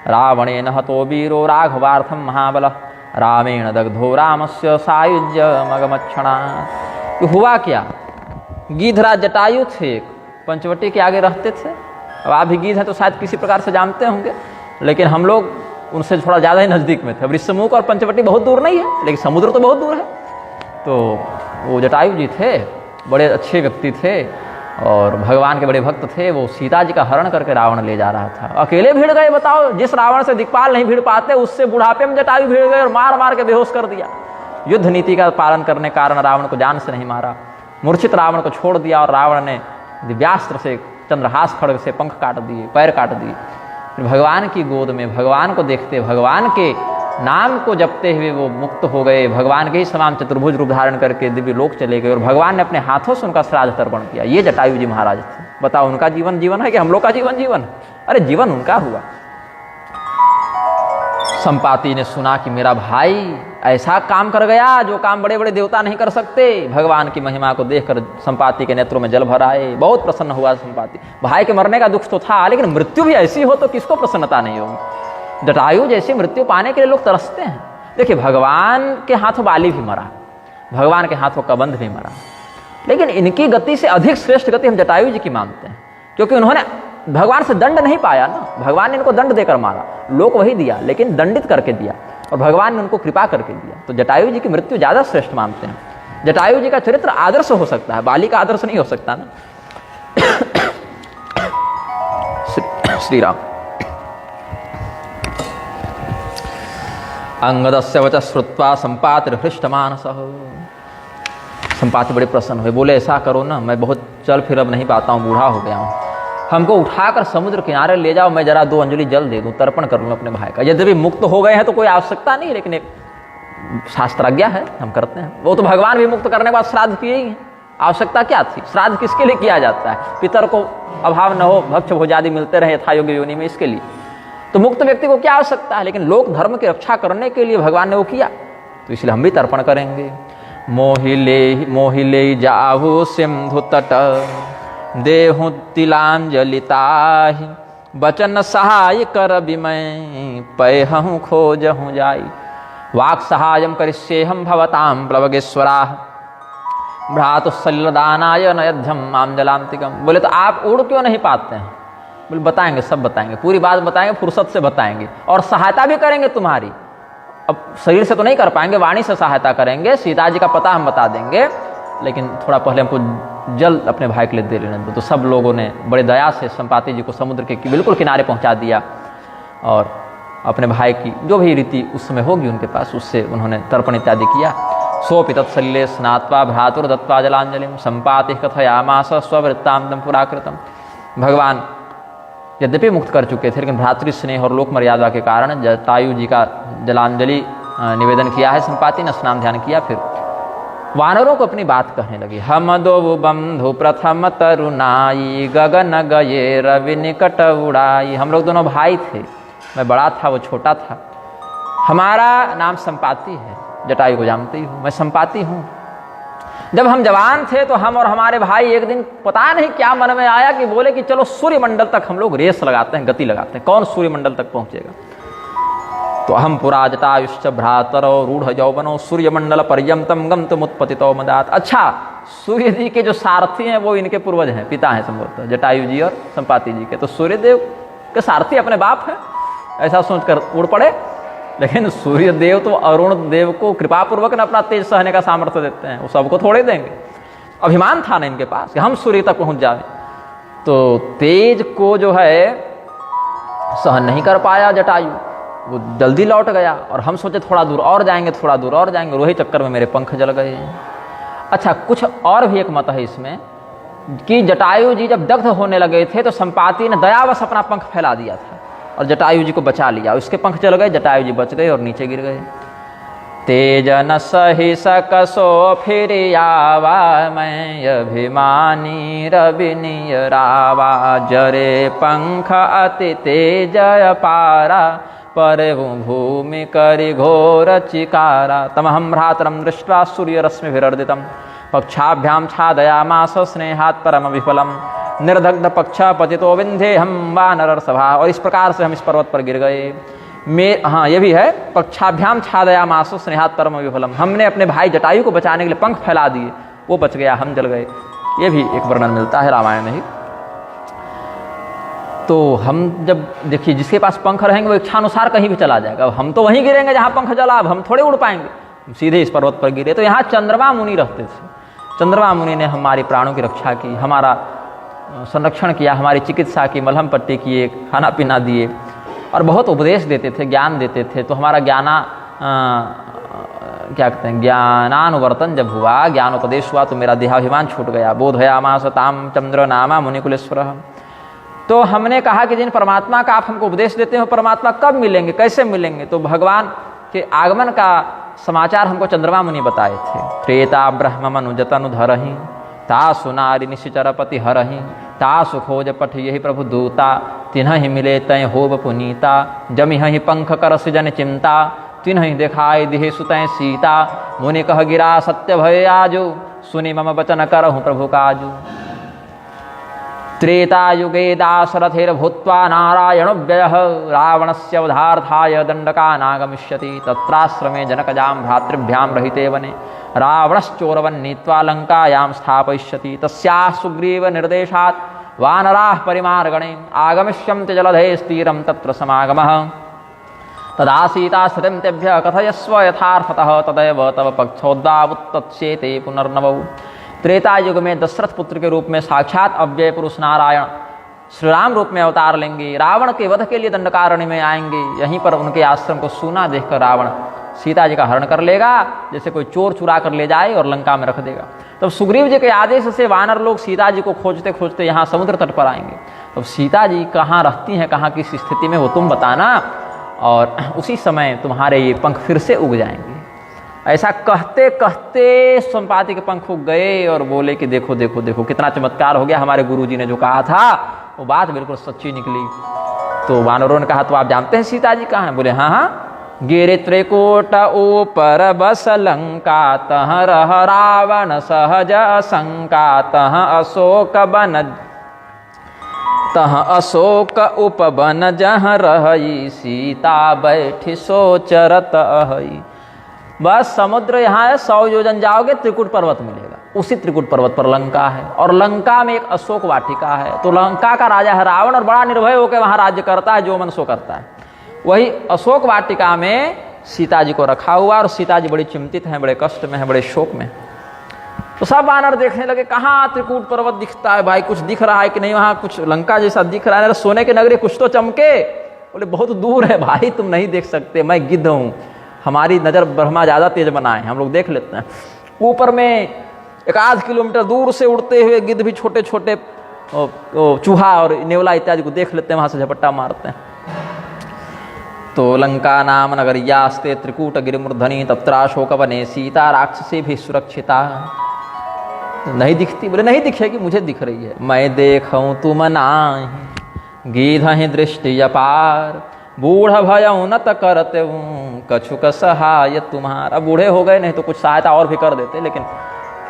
रावणेन हतो वीरो राघवार्थम महाबलः, रामेण दग्धो रामस्य सायुज्य मगमक्षणात्। हुआ क्या, गिद्धराज जटायु थे, पंचवटी के आगे रहते थे। अब आप भी गिद्ध हैं तो शायद किसी प्रकार से जानते होंगे, लेकिन हम लोग उनसे थोड़ा ज़्यादा ही नज़दीक में थे। अब ऋषिमुख और पंचवटी बहुत दूर नहीं है, लेकिन समुद्र तो बहुत दूर है। तो वो जटायु जी थे, बड़े अच्छे व्यक्ति थे और भगवान के बड़े भक्त थे। वो सीता जी का हरण करके रावण ले जा रहा था, अकेले भिड़ गए। बताओ, जिस रावण से दिक्पाल नहीं भिड़ पाते, उससे बुढ़ापे में जटायु भिड़ गए और मार मार के बेहोश कर दिया। युद्ध नीति का पालन करने के कारण रावण को जान से नहीं मारा, मूर्छित रावण को छोड़ दिया, और रावण ने दिव्यास्त्र से, चंद्रहास खड्ग से पंख काट दिए, पैर काट दिए। फिर भगवान की गोद में भगवान को देखते, भगवान के नाम को जपते हुए वो मुक्त हो गए। भगवान के ही समान चतुर्भुज रूप धारण करके दिव्य लोक चले गए, और भगवान ने अपने हाथों से उनका श्राद्ध तर्पण किया। ये जटायु जी महाराज थे। बताओ, उनका जीवन जीवन है कि हम लोग का जीवन जीवन? अरे जीवन उनका हुआ। संपाति ने सुना कि मेरा भाई ऐसा काम कर गया जो काम बड़े बड़े देवता नहीं कर सकते। भगवान की महिमा को देखकर संपाति के नेत्रों में जल भर आए। बहुत प्रसन्न हुआ संपाति। भाई के मरने का दुख तो था, लेकिन मृत्यु भी ऐसी हो तो किसको प्रसन्नता नहीं होगी। जटायु जैसी मृत्यु पाने के लिए लोग तरसते हैं। देखिए, भगवान के हाथों बाली भी मरा, भगवान के हाथों कबंध भी मरा, लेकिन इनकी गति से अधिक श्रेष्ठ गति हम जटायु जी की मानते हैं, क्योंकि उन्होंने भगवान से दंड नहीं पाया ना। भगवान ने इनको दंड देकर मारा, लोक वही दिया, लेकिन दंडित करके दिया, और भगवान ने उनको कृपा करके दिया। तो जटायु जी की मृत्यु ज्यादा श्रेष्ठ मानते हैं। जटायु जी का चरित्र आदर्श हो सकता है, बाली का आदर्श नहीं हो सकता ना। श्री राम। अंगदस्य वच श्रुत्वा संपाति हृष्टमानसः। संपाति बड़े प्रसन्न हुए, बोले ऐसा करो ना, मैं बहुत चल फिर अब नहीं पाता हूँ, बूढ़ा हो गया हूँ, हमको उठाकर समुद्र किनारे ले जाओ, मैं जरा 2 अंजलि जल दे दूं, तर्पण कर लूँ अपने भाई का। यद्यपि मुक्त हो गए हैं तो कोई आवश्यकता नहीं, लेकिन एक शास्त्राज्ञा है, हम करते हैं। वो तो भगवान भी मुक्त करने के बाद श्राद्ध किए ही हैं, आवश्यकता क्या थी? श्राद्ध किसके लिए किया जाता है? पितर को अभाव न हो, भक्ष भोजादि मिलते रहे यथायोग्य योनि में, इसके लिए। तो मुक्त व्यक्ति को क्या आवश्यकता है? लेकिन लोक धर्म की रक्षा करने के लिए भगवान ने वो किया, तो इसलिए हम भी तर्पण करेंगे। मोहिले जाहु सिंधु तट, देहु तिलांजलिताहि, बचन सहाय कर बिमय, पैहु खोजहु जाई। वाक् सहायम करिष्येहम भवताम प्लवगेश्वराः, भ्रातुसलिलदानाय नयध्यम माम जलांतिकम। बोले तो आप उड़ क्यों नहीं पाते हैं? बोले बताएंगे, सब बताएंगे, पूरी बात बताएंगे, फुर्सत से बताएंगे, और सहायता भी करेंगे तुम्हारी। अब शरीर से तो नहीं कर पाएंगे, वाणी से सहायता करेंगे। सीता जी का पता हम बता देंगे, लेकिन थोड़ा पहले हमको जल अपने भाई के लिए दे लेने दो। तो सब लोगों ने बड़े दया से संपाति जी को समुद्र के बिल्कुल किनारे पहुंचा दिया और अपने भाई की जो भी रीति उस समय होगी उनके पास, उससे उन्होंने तर्पण इत्यादि किया। सोपि तत्सलिले स्नात्वा भ्रातुर्दत्त्वा जलांजलिम संपाति कथयामास स्ववृत्तांतम पुराकृतम। भगवान यद्यपि मुक्त कर चुके थे, लेकिन भ्रातृ स्नेह और लोक मर्यादा के कारण जटायु जी का जलांजलि निवेदन किया है संपाति ने, स्नान ध्यान किया। फिर वानरों को अपनी बात कहने लगी। हम दो बंधु प्रथम तरुणाई गगन गये रवि निकट उड़ाई। हम लोग दोनों भाई थे, मैं बड़ा था वो छोटा था। हमारा नाम संपाति है, जटायु को जानते ही हो, मैं संपाति हूँ। जब हम जवान थे तो हम और हमारे भाई एक दिन पता नहीं क्या मन में आया कि बोले कि चलो सूर्यमंडल तक हम लोग रेस लगाते हैं, गति लगाते हैं, कौन सूर्यमंडल तक पहुंचेगा। तो हम पुरा जटायुश्च भ्रातरो रूढ़ यौवनो सूर्यमंडल पर्यंतम गंतुम उत्पतितो मदात। अच्छा, सूर्य जी के जो सारथी हैं वो इनके पूर्वज हैं, पिता हैं संभवतः जटायु जी और संपाति जी के। तो सूर्यदेव के सारथी अपने बाप हैं, ऐसा सोचकर उड़ पड़े। लेकिन सूर्य देव तो अरुण देव को कृपापूर्वक न अपना तेज सहने का सामर्थ्य देते हैं, वो सबको थोड़े देंगे। अभिमान था ना इनके पास कि हम सूर्य तक पहुंच जाए। तो तेज को जो है सहन नहीं कर पाया जटायु, वो जल्दी लौट गया। और हम सोचे थोड़ा दूर और जाएंगे, थोड़ा दूर और जाएंगे, वही चक्कर में मेरे पंख जल गए। अच्छा, कुछ और भी एक मत है इसमें कि जटायु जी जब दग्ध होने लगे थे तो संपाति ने दयावश अपना पंख फैला दिया था और जटायु जी को बचा लिया। उसके पंख चल गए, जटायु जी बच गए और नीचे गिर गए। तेज न सही सकसो फिर आवा मैं अभिमानी रविनीय रावा। जरे पंख अति तेज पारा पर भूमि करि घोर चिकारा। तमहं भ्रातरं दृष्ट्वा सूर्यरश्मिभिरर्दितं पक्षाभ्यां छादयामास स्नेहात् परम विफलम। निर्दग्ध पक्ष पतितो विंधे हम वानर सभा। और इस प्रकार से हम इस पर्वत पर गिर गए। हाँ, ये भी है, पक्षाभ्याम छादयामास स्नेहात् परम विफलम। हमने अपने भाई जटायु को बचाने के लिए पंख फैला दिए, वो बच गया, हम जल गए। ये भी एक वर्णन मिलता है रामायण में ही। तो हम जब देखिए जिसके पास पंख रहेंगे वो इच्छानुसार कहीं भी चला जाएगा। अब हम तो वहीं गिरेंगे जहाँ पंख जला, अब हम थोड़े उड़ पाएंगे, सीधे इस पर्वत पर गिरे। तो यहाँ चंद्रमा मुनि रहते थे। चंद्रमा मुनि ने हमारी प्राणों की रक्षा की, हमारा संरक्षण किया, हमारी चिकित्सा की, मलहम पट्टी किए, खाना पीना दिए और बहुत उपदेश देते थे, ज्ञान देते थे। तो हमारा क्या कहते हैं, ज्ञानानुवर्तन जब हुआ, ज्ञानोपदेश हुआ, तो मेरा देहाभिमान छूट गया। बोधयामास ताम चंद्र नामा मुनिकुलेश्वर। तो हमने कहा कि जिन परमात्मा का आप हमको उपदेश देते हो, परमात्मा कब मिलेंगे, कैसे मिलेंगे। तो भगवान के आगमन का समाचार हमको चंद्रमा मुनि बताए थे। त्रेता ब्रह्म मनुजतनु धरहि तासु नारी निशिचरपति हरहि तासु खोज पठ यही प्रभु दूता तिन्हि मिले तय होब पुनीता। जमिहि पंख कर सृजन चिंता तिन्हि देखाय दिहे सुतय सीता। मुनि कह गिरा सत्य भय आजु सुनि मम वचन करहु प्रभु काजु। त्रेतायुगे दाशरथिर्भूत्वा नारायणो व्ययः रावणस्य वधार्थाय दण्डकानागमिष्यति। तत्राश्रमे जनकजां भ्रातृभ्यां रहिते वने रावणश्चोरवन् नीत्वा लङ्कायां स्थापयिष्यति। तस्याः सुग्रीव निर्देशात् वानराः परिमार्गणे आगमिष्यन्ति जलधे स्थिरं तत्र समागमः। तदा सीता स्थितिं तेभ्यः कथयस्व यथार्थतः तदैव तव पक्षोद्धावुत्तत्स्येते पुनर्नवौ। त्रेता युग में दशरथ पुत्र के रूप में साक्षात अव्यय पुरुष नारायण श्री राम रूप में अवतार लेंगे। रावण के वध के लिए दंडकारण्य में आएंगे। यहीं पर उनके आश्रम को सूना देखकर रावण सीता जी का हरण कर लेगा, जैसे कोई चोर चुरा कर ले जाए, और लंका में रख देगा। तब सुग्रीव जी के आदेश से वानर लोग सीता जी को खोजते खोजते यहाँ समुद्र तट पर आएंगे। तब सीता जी कहाँ रहती हैं, कहाँ किस स्थिति में, वो तुम बताना, और उसी समय तुम्हारे ये पंख फिर से उग जाएंगे। ऐसा कहते कहते संपाति के पंख उग गए और बोले कि देखो देखो देखो कितना चमत्कार हो गया, हमारे गुरुजी ने जो कहा था वो बात बिल्कुल सच्ची निकली। तो वानरों ने कहा तो आप जानते हैं सीता जी कहाँ हैं? बोले हाँ हाँ। गिरे त्रिकोट ऊपर बस लंका तह रह रावण सहज शंका तह अशोक उपवन जह रही सीता बैठी सोचरत अहई। बस समुद्र यहाँ है, 100 योजन जाओगे त्रिकुट पर्वत मिलेगा, उसी त्रिकुट पर्वत पर लंका है, और लंका में एक अशोक वाटिका है। तो लंका का राजा है रावण, और बड़ा निर्भय होकर वहाँ राज्य करता है, जो मन सो करता है। वही अशोक वाटिका में सीता जी को रखा हुआ, और सीता जी बड़ी चिंतित हैं, बड़े कष्ट में हैं, बड़े शोक में। तो सब वानर देखने लगे, कहाँ त्रिकूट पर्वत दिखता है भाई, कुछ दिख रहा है कि नहीं, वहां कुछ लंका जैसा दिख रहा है, सोने के नगरी कुछ तो चमके। बोले बहुत दूर है भाई, तुम नहीं देख सकते, मैं गिद्ध हूं, हमारी नजर ब्रह्मा ज्यादा तेज बनाए, हम लोग देख लेते हैं। ऊपर में 1-8 किलोमीटर दूर से उड़ते हुए गिद्ध भी छोटे छोटे चूहा और नेवला इत्यादि को देख लेते हैं, वहां से झपट्टा मारते हैं। तो लंका नाम नगरियास्ते त्रिकूट गिरिमूर्धनि तत्राशोक वने सीता राक्षसी भी सुरक्षिता। नहीं दिखती? बोले नहीं दिखेगी, मुझे दिख रही है। मैं देखूं तुम नाही गीधहि दृष्टि अपार, बूढ़ भय न त करते कछुक सहाय तुम्हारा। बूढ़े हो गए, नहीं तो कुछ सहायता और भी कर देते, लेकिन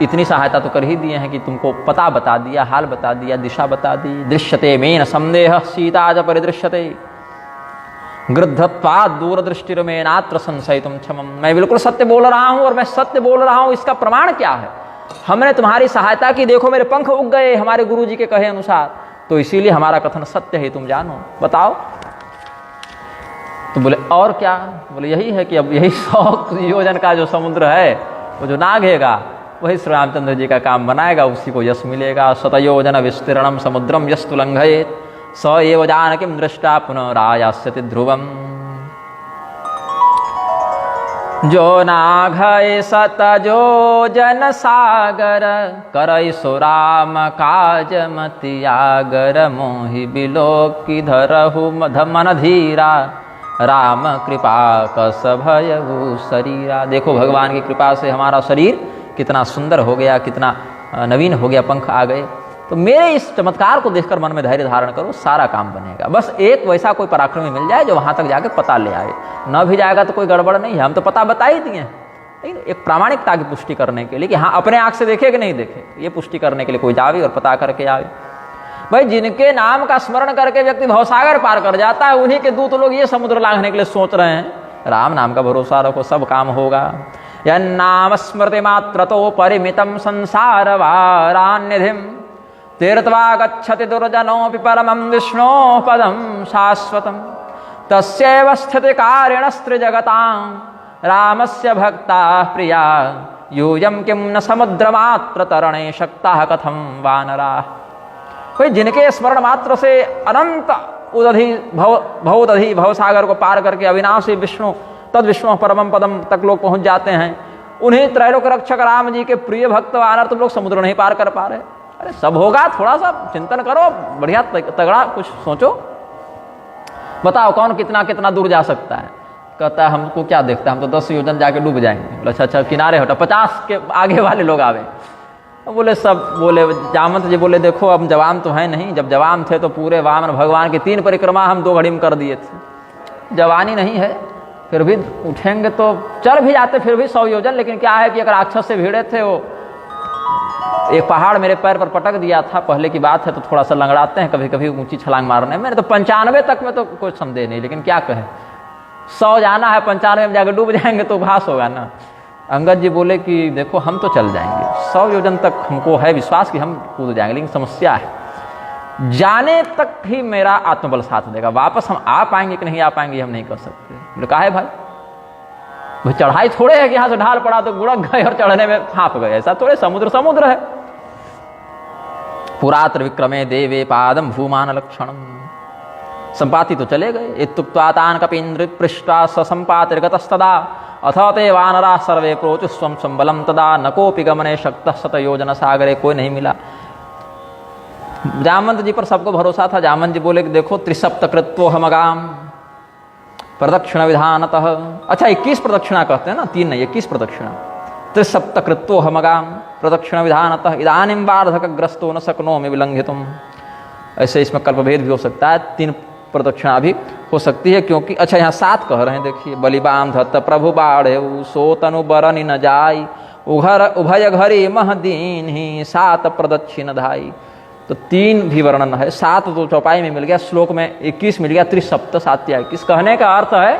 इतनी सहायता तो कर ही दिए हैं कि तुमको पता बता दिया, हाल बता दिया, दिशा बता दी। दृश्यते मेन संदेह सीता च परिदृश्यते गृद्धत्वात् दूरदृष्टिर्मे नात्र संशयितुम क्षमम्। मैं बिल्कुल सत्य बोल रहा हूं, और मैं सत्य बोल रहा हूं, इसका प्रमाण क्या है? हमने तुम्हारी सहायता की, देखो मेरे पंख उग गए हमारे गुरुजी के कहे अनुसार, तो इसीलिए हमारा कथन सत्य है, तुम जानो, बताओ। तो बोले और क्या? बोले यही है कि अब यही 100 योजन का जो समुद्र है, वो जो नागेगा, वही श्री रामचंद्र जी का काम बनाएगा, उसी को यश मिलेगा। शतयोजन विस्तीर्णम समुद्रम यस्तु लंघयेत् स एव जानकीं दृष्टा पुनरायास्यति ध्रुवम्। जो नाघय शतयोजन सागर, करई सो राम काज मति आगर। मोहि बिलोकि धरहु मन धीरा, राम कृपा कस भयउ शरीरा। देखो भगवान की कृपा से हमारा शरीर कितना सुंदर हो गया, कितना नवीन हो गया, पंख आ गए। तो मेरे इस चमत्कार को देखकर मन में धैर्य धारण करो, सारा काम बनेगा। बस एक वैसा कोई पराक्रमी मिल जाए जो वहां तक जाके पता ले आए। न भी जाएगा तो कोई गड़बड़ नहीं है, हम तो पता बता ही दिए, एक प्रामाणिकता की पुष्टि करने के लिए कि हाँ अपने आंख से देखे कि नहीं देखे, ये पुष्टि करने के लिए कोई जावे और पता करके आवे। भाई जिनके नाम का स्मरण करके व्यक्ति भवसागर पार कर जाता है, उन्हीं के दूत लोग ये समुद्र लांघने के लिए सोच रहे हैं। राम नाम का भरोसा रखो, सब काम होगा। यन्नाम स्मृति मात्र तो परिमितम संसार वारान्यधिम, तीर्थवा गच्छति दुर्जनोऽपि परमं विष्णो पदं शाश्वतं। तस्यैव स्थिति कारिणस्त्रिजगतां, रामस्य भक्ताः प्रिया, यूयं किं न समुद्रमात्र तरणे शक्ताः कथं वानराः। कोई जिनके स्मरण मात्र से अनंत उदधि भवदधि भवसागर को पार करके अविनाशी विष्णु तद विष्णु परमं पदम तक लोग पहुंच जाते हैं, उन्हीं त्रैलोक रक्षक राम जी के प्रिय भक्त वानर तुम लोग समुद्र नहीं पार कर पा रहे। अरे सब होगा, थोड़ा सा चिंतन करो, बढ़िया तगड़ा कुछ सोचो, बताओ कौन कितना कितना दूर जा सकता है। कहता है हमको क्या देखता है, हम तो 10 योजन जाके डूब जाएंगे। बोले अच्छा किनारे हटो, 50 के आगे वाले लोग आवे। बोले सब बोले, जामवंत जी बोले देखो अब जवान तो है नहीं, जब जवान थे तो पूरे वामन भगवान की 3 परिक्रमा हम 2 घड़ी में कर दिए थे। जवानी नहीं है, फिर भी उठेंगे तो चल भी जाते फिर भी 100 योजन। लेकिन क्या है कि अगर राक्षस से भिड़े थे, वो एक पहाड़ मेरे पैर पर पटक दिया था, पहले की बात है, तो थोड़ा सा लंगड़ाते हैं कभी कभी ऊंची छलांग मारने में। तो 95 तक में तो कोई संदेह नहीं, लेकिन क्या कहें 100 जाना है, 95 में जाकर डूब जाएंगे तो घास होगा ना। अंगद जी बोले कि देखो हम तो चल जाएंगे, 100 योजन तक हमको है विश्वास कि हम कूद जाएंगे, लेकिन समस्या है जाने तक ही मेरा आत्मबल साथ देगा, वापस हम आ पाएंगे कि नहीं आ पाएंगे हम नहीं कर सकते। बोले कहा है भाई चढ़ाई थोड़े है कि यहाँ से ढाल पड़ा तो गुड़क गए और चढ़ने में हाँप गए, ऐसा थोड़े, समुद्र समुद्र है। पुरात्र विक्रमे देवे पादम भूमान लक्षणम। संपाति तो चले गए। इत्युक्त्वातान कपीन्द्र पृष्ठा ससंपातिर्गतस्तदा अथ ते वानरा सर्वे प्रोचु स्वं संबलम तदा न कोपि गमने शक्तः शतयोजन सागरे। कोई नहीं मिला। जामवंत जी पर सबको भरोसा था। जामवंत जी बोले कि देखो त्रिसप्तकृत्वो हमगाम प्रदक्षिण विधानतः। अच्छा 21 प्रदक्षिणा कहते हैं ना, 3 नहीं 21 प्रदक्षिणा। त्रिसप्तकृत्वो हमगाम प्रदक्षिण विधानतः इदानीं वार्धकग्रस्तो न शक्नोमि विलंघितुम्। ऐसे इसमें कल्पभेद भी हो सकता है, 3 प्रदक्षिणा भी हो सकती है, क्योंकि अच्छा यहाँ 7 कह रहे हैं। देखिए बलिबान धत्त प्रभु बाढ़ेऊ सो तनु बरनि न जाई उघर उभय घरी महदीन ही 7 प्रदक्षिण धाई। तो 3 भी वर्णन है, 7 तो चौपाई में मिल गया, श्लोक में 21 मिल गया। त्रिसप्त 7 या 21 कहने का अर्थ है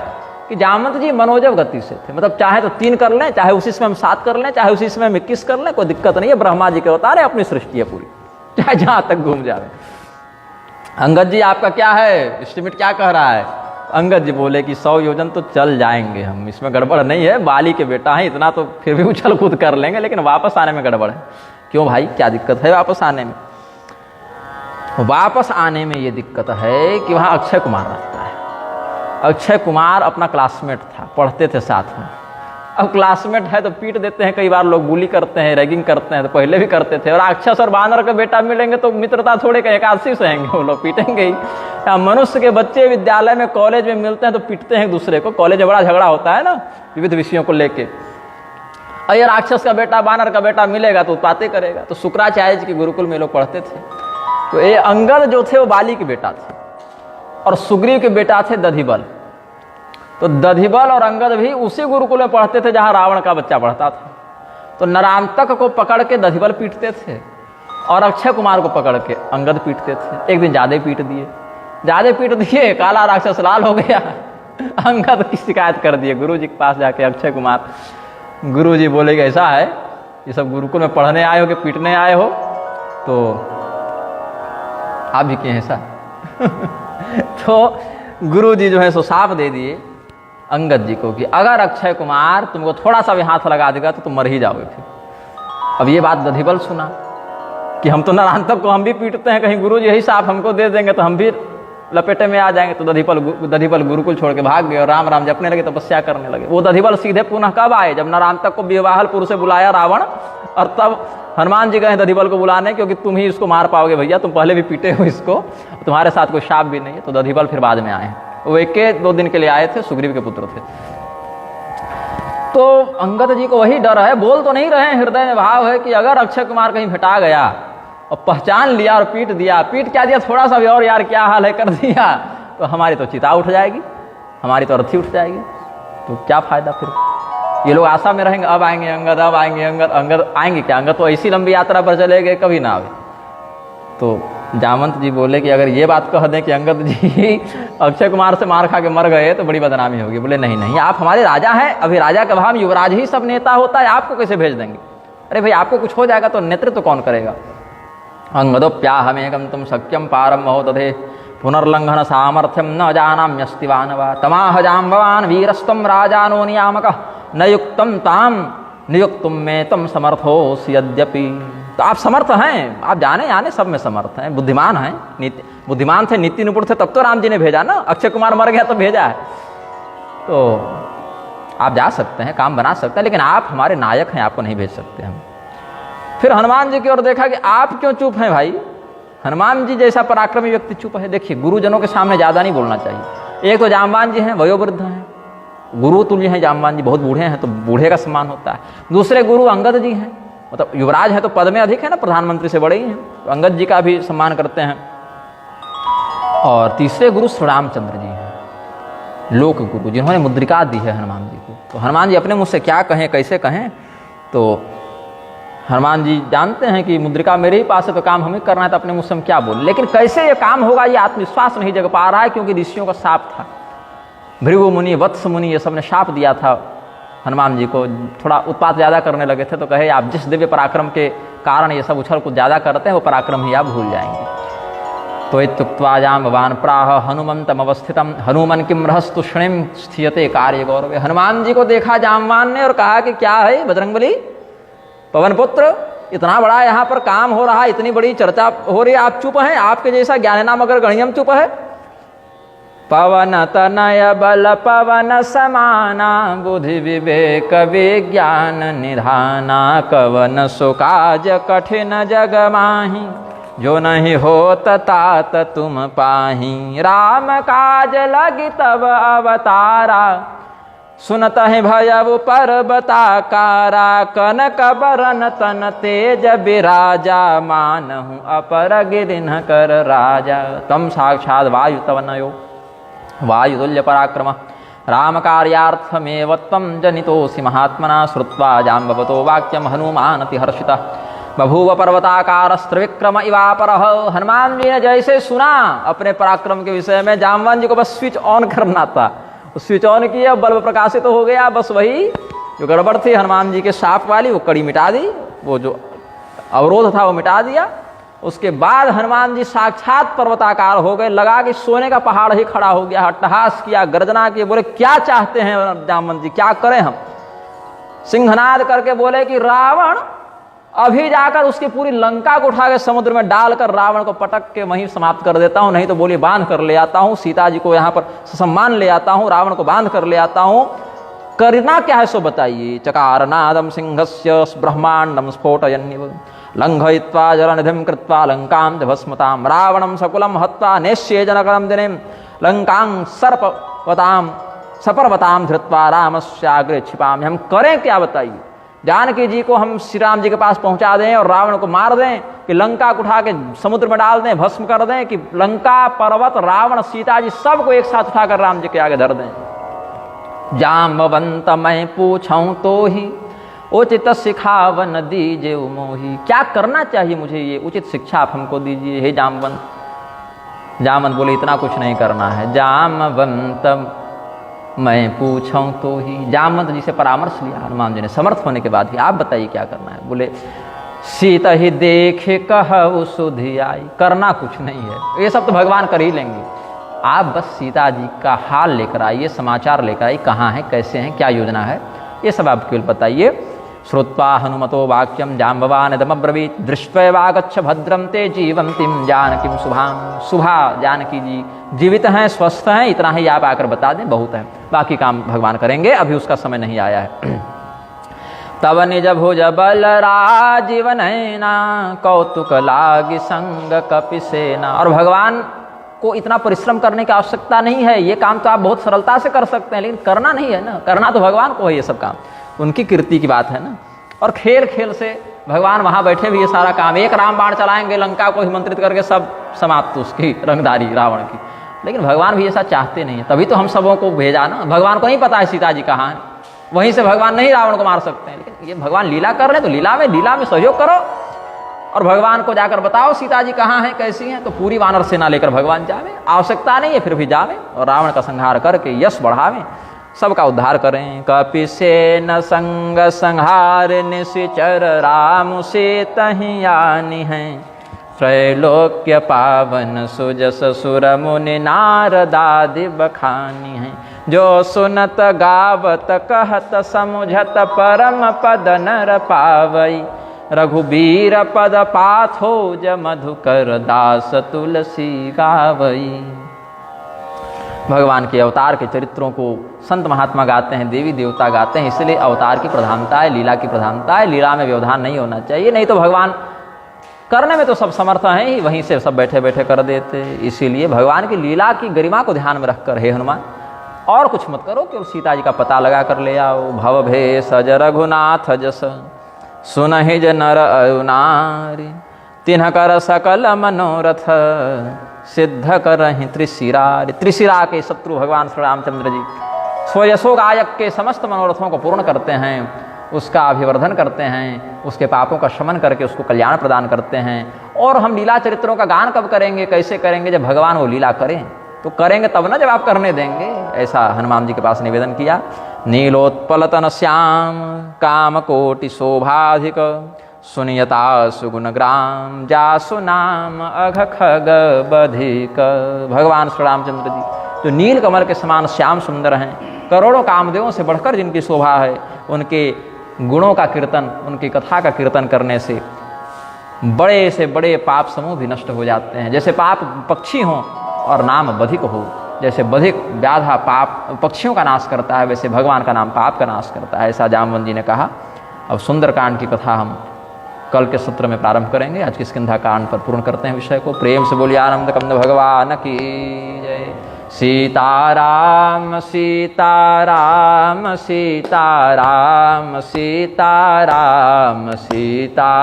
कि जामवंत जी मनोजव गति से थे, मतलब चाहे तो 3 कर लें, चाहे उसी समय हम 7 कर लें, चाहे उसी समय हम 21 कर लें, कोई दिक्कत नहीं है। ब्रह्मा जी के अवतार है, अपनी सृष्टि है पूरी, चाहे जहां तक घूम जाए। अंगद जी आपका क्या है एस्टिमेट, क्या कह रहा है? अंगद जी बोले कि 100 योजन तो चल जाएंगे हम, इसमें गड़बड़ नहीं है, बाली के बेटा है, इतना तो फिर भी उछल कूद कर लेंगे, लेकिन वापस आने में गड़बड़ है। क्यों भाई, क्या दिक्कत है वापस आने में? वापस आने में ये दिक्कत है कि वहाँ अक्षय कुमार रहता है। अक्षय कुमार अपना क्लासमेट था, पढ़ते थे साथ में। अब क्लासमेट है तो पीट देते हैं, कई बार लोग बुली करते हैं, रैगिंग करते हैं, तो पहले भी करते थे। और राक्षस और बानर का बेटा मिलेंगे तो मित्रता थोड़े का एकादशी सहेंगे, वो लोग पीटेंगे ही। मनुष्य के बच्चे विद्यालय में, कॉलेज में मिलते हैं तो पीटते हैं एक दूसरे को। कॉलेज में बड़ा झगड़ा होता है ना, विविध विषयों को लेके। और ये राक्षस का बेटा, बानर का बेटा मिलेगा तो उत्पाते करेगा। तो शुक्राचार्य जी के गुरुकुल में लोग पढ़ते थे। तो ये अंगद जो थे वो बाली के बेटा थे, और सुग्रीव के बेटा थे दधिबल। तो दधिबल और अंगद भी उसी गुरुकुल में पढ़ते थे जहां रावण का बच्चा पढ़ता था। तो नरांतक को पकड़ के दधिबल पीटते थे, और अक्षय कुमार को पकड़ के अंगद पीटते थे। एक दिन ज्यादा पीट दिए, काला राक्षस लाल हो गया। अंगद की शिकायत कर दिए गुरु जी के पास जाके। अक्षय कुमार, गुरु जी बोले कि ऐसा है, ये सब गुरुकुल में पढ़ने आए हो कि पीटने आए हो? तो आप भी किए ऐसा? तो गुरु जी जो है सो साफ दे दिए अंगद जी को कि अगर अक्षय कुमार तुमको थोड़ा सा भी हाथ लगा देगा तो तुम मर ही जाओगे फिर। अब ये बात दधिबल सुना कि हम तो नरांतक को हम भी पीटते हैं, कहीं गुरु जी यही साफ हमको दे देंगे तो हम भी लपेटे में आ जाएंगे। तो दधिबल गुरुकुल छोड़ के भाग गए और राम राम जपने लगे, तपस्या करने लगे। वो दधिबल सीधे पुनः कब आए? जब नरांतक को विवाहलपुर से बुलाया रावण, और तब हनुमान जी गए दधिबल को बुलाने, क्योंकि तुम ही इसको मार पाओगे भैया, तुम पहले भी पीटे हो इसको, तुम्हारे साथ कोई शाप भी नहीं है। तो दधिबल फिर बाद में आए। वो 1-2 दिन के लिए आए थे, सुग्रीव के पुत्र थे। तो अंगद जी को वही डर है, बोल तो नहीं रहे हैं, हृदय में भाव है कि अगर अक्षय कुमार कहीं भेटा गया और पहचान लिया और पीट दिया, पीट क्या दिया, थोड़ा सा भी और यार क्या हाल है कर दिया, तो हमारी तो चिता उठ जाएगी, हमारी तो अर्थी उठ जाएगी। तो क्या फायदा फिर? ये लोग आशा में रहेंगे, अब आएंगे अंगद, अब आएंगे अंगद। अंगद आएंगे क्या? अंगद तो ऐसी लंबी यात्रा पर चले गए, कभी ना आवे। तो जामवंत जी बोले कि अगर ये बात कह दें कि अंगद जी अक्षय कुमार से मार खा के मर गए तो बड़ी बदनामी होगी। बोले नहीं नहीं, आप हमारे राजा हैं, अभी राजा का भाव युवराज ही सब नेता होता है, आपको कैसे भेज देंगे? अरे भाई, आपको कुछ हो जाएगा तो नेतृत्व कौन करेगा? अंगदोप्याहमेकं तुम शक्यम पारम महोदधे पुनर्लंघन सामर्थ्यम न जानाम्यस्तिवान वा तमाह जाम्बवान वीरस्तम राजानो नियामकः न युक्तम ताम नियुक्तुम में तम समर्थोसि यद्यपि। तो आप समर्थ हैं, आप जाने आने सब में समर्थ हैं, बुद्धिमान हैं, बुद्धिमान थे, नीति निपुण थे, तब तो राम जी ने भेजा ना। अक्षय कुमार मर गया तो भेजा है। तो आप जा सकते हैं, काम बना सकते हैं, लेकिन आप हमारे नायक हैं, आपको नहीं भेज सकते हम। फिर हनुमान जी की ओर देखा कि आप क्यों चुप हैं भाई? हनुमान जी जैसा पराक्रमी व्यक्ति चुप है। देखिए, गुरुजनों के सामने ज़्यादा नहीं बोलना चाहिए। एक तो जामवान जी हैं, वयोवृद्ध हैं, गुरु तुल्य हैं जामवान जी, बहुत बूढ़े हैं तो बूढ़े का सम्मान होता है। दूसरे गुरु अंगद जी हैं, मतलब युवराज है तो पद में अधिक है ना, प्रधानमंत्री से बड़े ही हैं, तो अंगद जी का भी सम्मान करते हैं। और तीसरे गुरु श्री रामचंद्र जी हैं, लोक गुरु, जिन्होंने मुद्रिका दी है हनुमान जी को। तो हनुमान जी अपने मुँह से क्या कहें, कैसे कहें? तो हनुमान जी जानते हैं कि मुद्रिका मेरे ही पास है तो काम हमें करना है, तो अपने मुँह से हम क्या बोले। लेकिन कैसे ये काम होगा, ये आत्मविश्वास नहीं जग पा रहा है, क्योंकि ऋषियों का शाप था। भृगु मुनि, वत्स मुनि, ये सब ने शाप दिया था हनुमान जी को। थोड़ा उत्पात ज़्यादा करने लगे थे तो कहे आप जिस दिव्य पराक्रम के कारण ये सब उछल कूद ज़्यादा करते हैं, वो पराक्रम ही आप भूल जाएंगे। तो इत्युक्त्वा जाम्बवान प्राह हनुमंतम अवस्थितम हनुमन किम रहस्तु श्रेम स्थियते कार्य गौरव। हनुमान जी को देखा जाम्बवान ने और कहा कि क्या है बजरंगबली, पवन पुत्र, इतना बड़ा यहाँ पर काम हो रहा है, इतनी बड़ी चर्चा हो रही है, आप चुप हैं? आपके जैसा ज्ञाननाम अगर गणियम चुप है? पवन तनय बल पवन समाना बुद्धि विवेक विज्ञान निधाना कवन सुकाज कठिन जग माही जो नहीं होत तात तुम पाही। राम काज लगी तब अवतारा सुनत है भयउ पर्वताकारा कनक बरन तन तेज बिराजा मानहु अपर गिरिन कर राजा। तम साक्षात् वायु तवनयो वायुतुल्य पराक्रम राम कार्यार्थमेव त्वं जनितोऽसि महात्मना। श्रुत्वा जाम्बवतो वाक्यम हनुमान अतिहर्षितः बभूव पर्वताकारस्त्रिविक्रम इवापरः। हनुमान जी ने जैसे सुना अपने पराक्रम के विषय में, जाम्बवान जी को बस स्विच ऑन करना था, स्विच ऑन किया, बल्ब प्रकाशित हो गया। बस वही जो गड़बड़ थी हनुमान जी के साप वाली, वो कड़ी मिटा दी, वो जो अवरोध था वो मिटा दिया। उसके बाद हनुमान जी साक्षात पर्वताकार हो गए, लगा कि सोने का पहाड़ ही खड़ा हो गया, अट्टहास किया, गर्जना किए, बोले क्या चाहते हैं जामवंत जी, क्या करें हम? सिंहनाद करके बोले कि रावण अभी जाकर उसकी पूरी लंका को उठा के समुद्र में डालकर रावण को पटक के वहीं समाप्त कर देता हूं, नहीं तो बोली बांध कर ले आता हूं, सीता जी को यहां पर सम्मान ले आता हूं, रावण को बांध कर ले आता हूं, करना क्या है सो बताइए। चकारनादम सिंहस्य ब्रह्मांडम स्फोटयन्निव लंघयित्वा जलनिधिं कृत्वा लंकां च भस्मतां रावणं सकुलं हत्वा नेष्ये जनकरं दिने लंकां सपर्वतां धृत्वा रामस्याग्रे छिपामि। हम करें क्या बताइए? जानकी जी को हम श्री राम जी के पास पहुंचा दें और रावण को मार दें, कि लंका को उठा के समुद्र में डाल दें, भस्म कर दें, कि लंका, पर्वत, रावण, सीता जी सबको एक साथ उठाकर राम जी के आगे धर दें? जाम्बवंत मैं पूछूं तो ही उचित सिखावन दीजिए मोही। क्या करना चाहिए मुझे, ये उचित शिक्षा आप हमको दीजिए हे जाम्बवंत। जामवंत बोले इतना कुछ नहीं करना है। जाम्बवंत मैं पूछूं तो ही, जामवंत जी से परामर्श लिया हनुमान जी ने समर्थ होने के बाद ही, आप बताइए क्या करना है। बोले सीता ही देखे कहु सुधि आई। करना कुछ नहीं है, ये सब तो भगवान कर ही लेंगे, आप बस सीता जी का हाल लेकर आइए, समाचार लेकर आइए, कहाँ हैं, कैसे हैं, क्या योजना है, ये सब आप केवल बताइए। श्रुत्वा हनुमतो वाक्यम जाम्बवानदमब्रवीत दृष्ट्वैवागच्छ भद्रम ते जीवंतीम जानकीम शुभाम। शुभा जानकी जी जीवित हैं, स्वस्थ हैं, इतना ही आप आकर बता दें, बहुत है, बाकी काम भगवान करेंगे, अभी उसका समय नहीं आया है। तब निज भुज बल राजीव नैना कौतुक लागी संग कपिसेना। और भगवान को इतना परिश्रम करने की आवश्यकता नहीं है, ये काम तो आप बहुत सरलता से कर सकते हैं, लेकिन करना नहीं है ना, करना तो भगवान को है ये सब काम, उनकी कीर्ति की बात है ना। और खेल खेल से भगवान वहां बैठे भी ये सारा काम, एक राम बाण चलाएंगे, लंका को हिमंत्रित करके सब समाप्त उसकी रंगदारी रावण की। लेकिन भगवान भी ऐसा चाहते नहीं है, तभी तो हम सबों को भेजा ना। भगवान को नहीं पता है सीता जी कहाँ है, वहीं से भगवान नहीं रावण को मार सकते हैं, लेकिन ये भगवान लीला कर रहे हैं तो लीला में सहयोग करो और भगवान को जाकर बताओ सीता जी कहाँ हैं, कैसी हैं। तो पूरी वानर सेना लेकर भगवान जावे, आवश्यकता नहीं है फिर भी जावे और रावण का संहार करके यश बढ़ावे, सबका उद्धार करें। कपिसेन संग संहार निशिचर राम से तहि आनि हैं, त्रैलोक्य पावन सुजस सुर मुनि नारदादि बखानी हैं। जो सुनत गावत कहत समुझत परम पद नर पावई, रघुबीर पद पाथोज मधुकर दास तुलसी गावई। भगवान के अवतार के चरित्रों को संत महात्मा गाते हैं, देवी देवता गाते हैं, इसलिए अवतार की प्रधानता है, लीला की प्रधानता है, लीला में व्यवधान नहीं होना चाहिए, नहीं तो भगवान करने में तो सब समर्थ हैं ही, वहीं से सब बैठे बैठे कर देते। इसीलिए भगवान की लीला की गरिमा को ध्यान में रखकर हे हनुमान और कुछ मत करो, केवल सीता जी का पता लगा कर ले आओ। भव भे सज रघुनाथ जस सुनहि नर अरुनारी, तिन्ह कर सकल मनोरथ सिद्ध करहि त्रिशिरारि। त्रिशिरा के शत्रु भगवान श्री रामचंद्र जी स्वयशो गायक के समस्त मनोरथों को पूर्ण करते हैं, उसका अभिवर्धन करते हैं, उसके पापों का शमन करके उसको कल्याण प्रदान करते हैं। और हम लीला चरित्रों का गान कब करेंगे, कैसे करेंगे? जब भगवान वो लीला करें, तो करेंगे तब ना जब आप करने देंगे। ऐसा हनुमान जी के पास निवेदन किया। नीलोत्पलतन श्याम काम कोटि शोभाधिक, सुनियता सुगुण ग्राम जासु नाम अघ खग बधिक। भगवान श्री रामचंद्र जी जो नील कमल के समान श्याम सुंदर हैं, करोड़ों कामदेवों से बढ़कर जिनकी शोभा है, उनके गुणों का कीर्तन, उनकी कथा का कीर्तन करने से बड़े से बड़े पाप समूह भी नष्ट हो जाते हैं। जैसे पाप पक्षी हों और नाम बधिक हो, जैसे बधिक व्याधा पाप पक्षियों का नाश करता है, वैसे भगवान का नाम पाप का नाश करता है, ऐसा जामवंत जी ने कहा। अब सुंदरकांड की कथा हम कल के सत्र में प्रारंभ करेंगे। आज की स्कंधा कांड पर पूर्ण करते हैं विषय को। प्रेम से बोलिए आनंद कंद भगवान की जय। सीताराम सीताराम सीताराम सीताराम सीता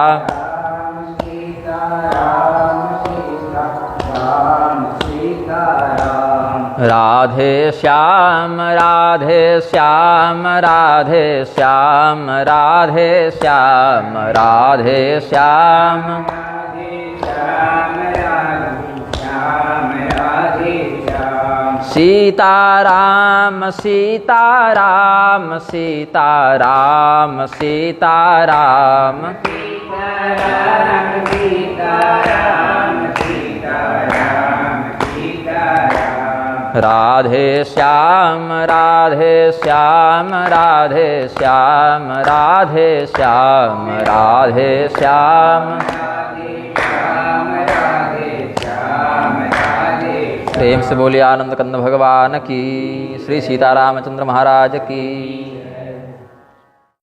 राधे श्याम राधे श्याम राधे श्याम राधे श्याम राधे श्याम सीताराम सीताराम सीताराम सीताराम सीताराम सीताराम राधे श्याम राधे श्याम राधे श्याम राधे श्याम राधे श्याम। प्रेम से बोलिए आनंद कंद भगवान की, श्री सीतारामचंद्र महाराज की।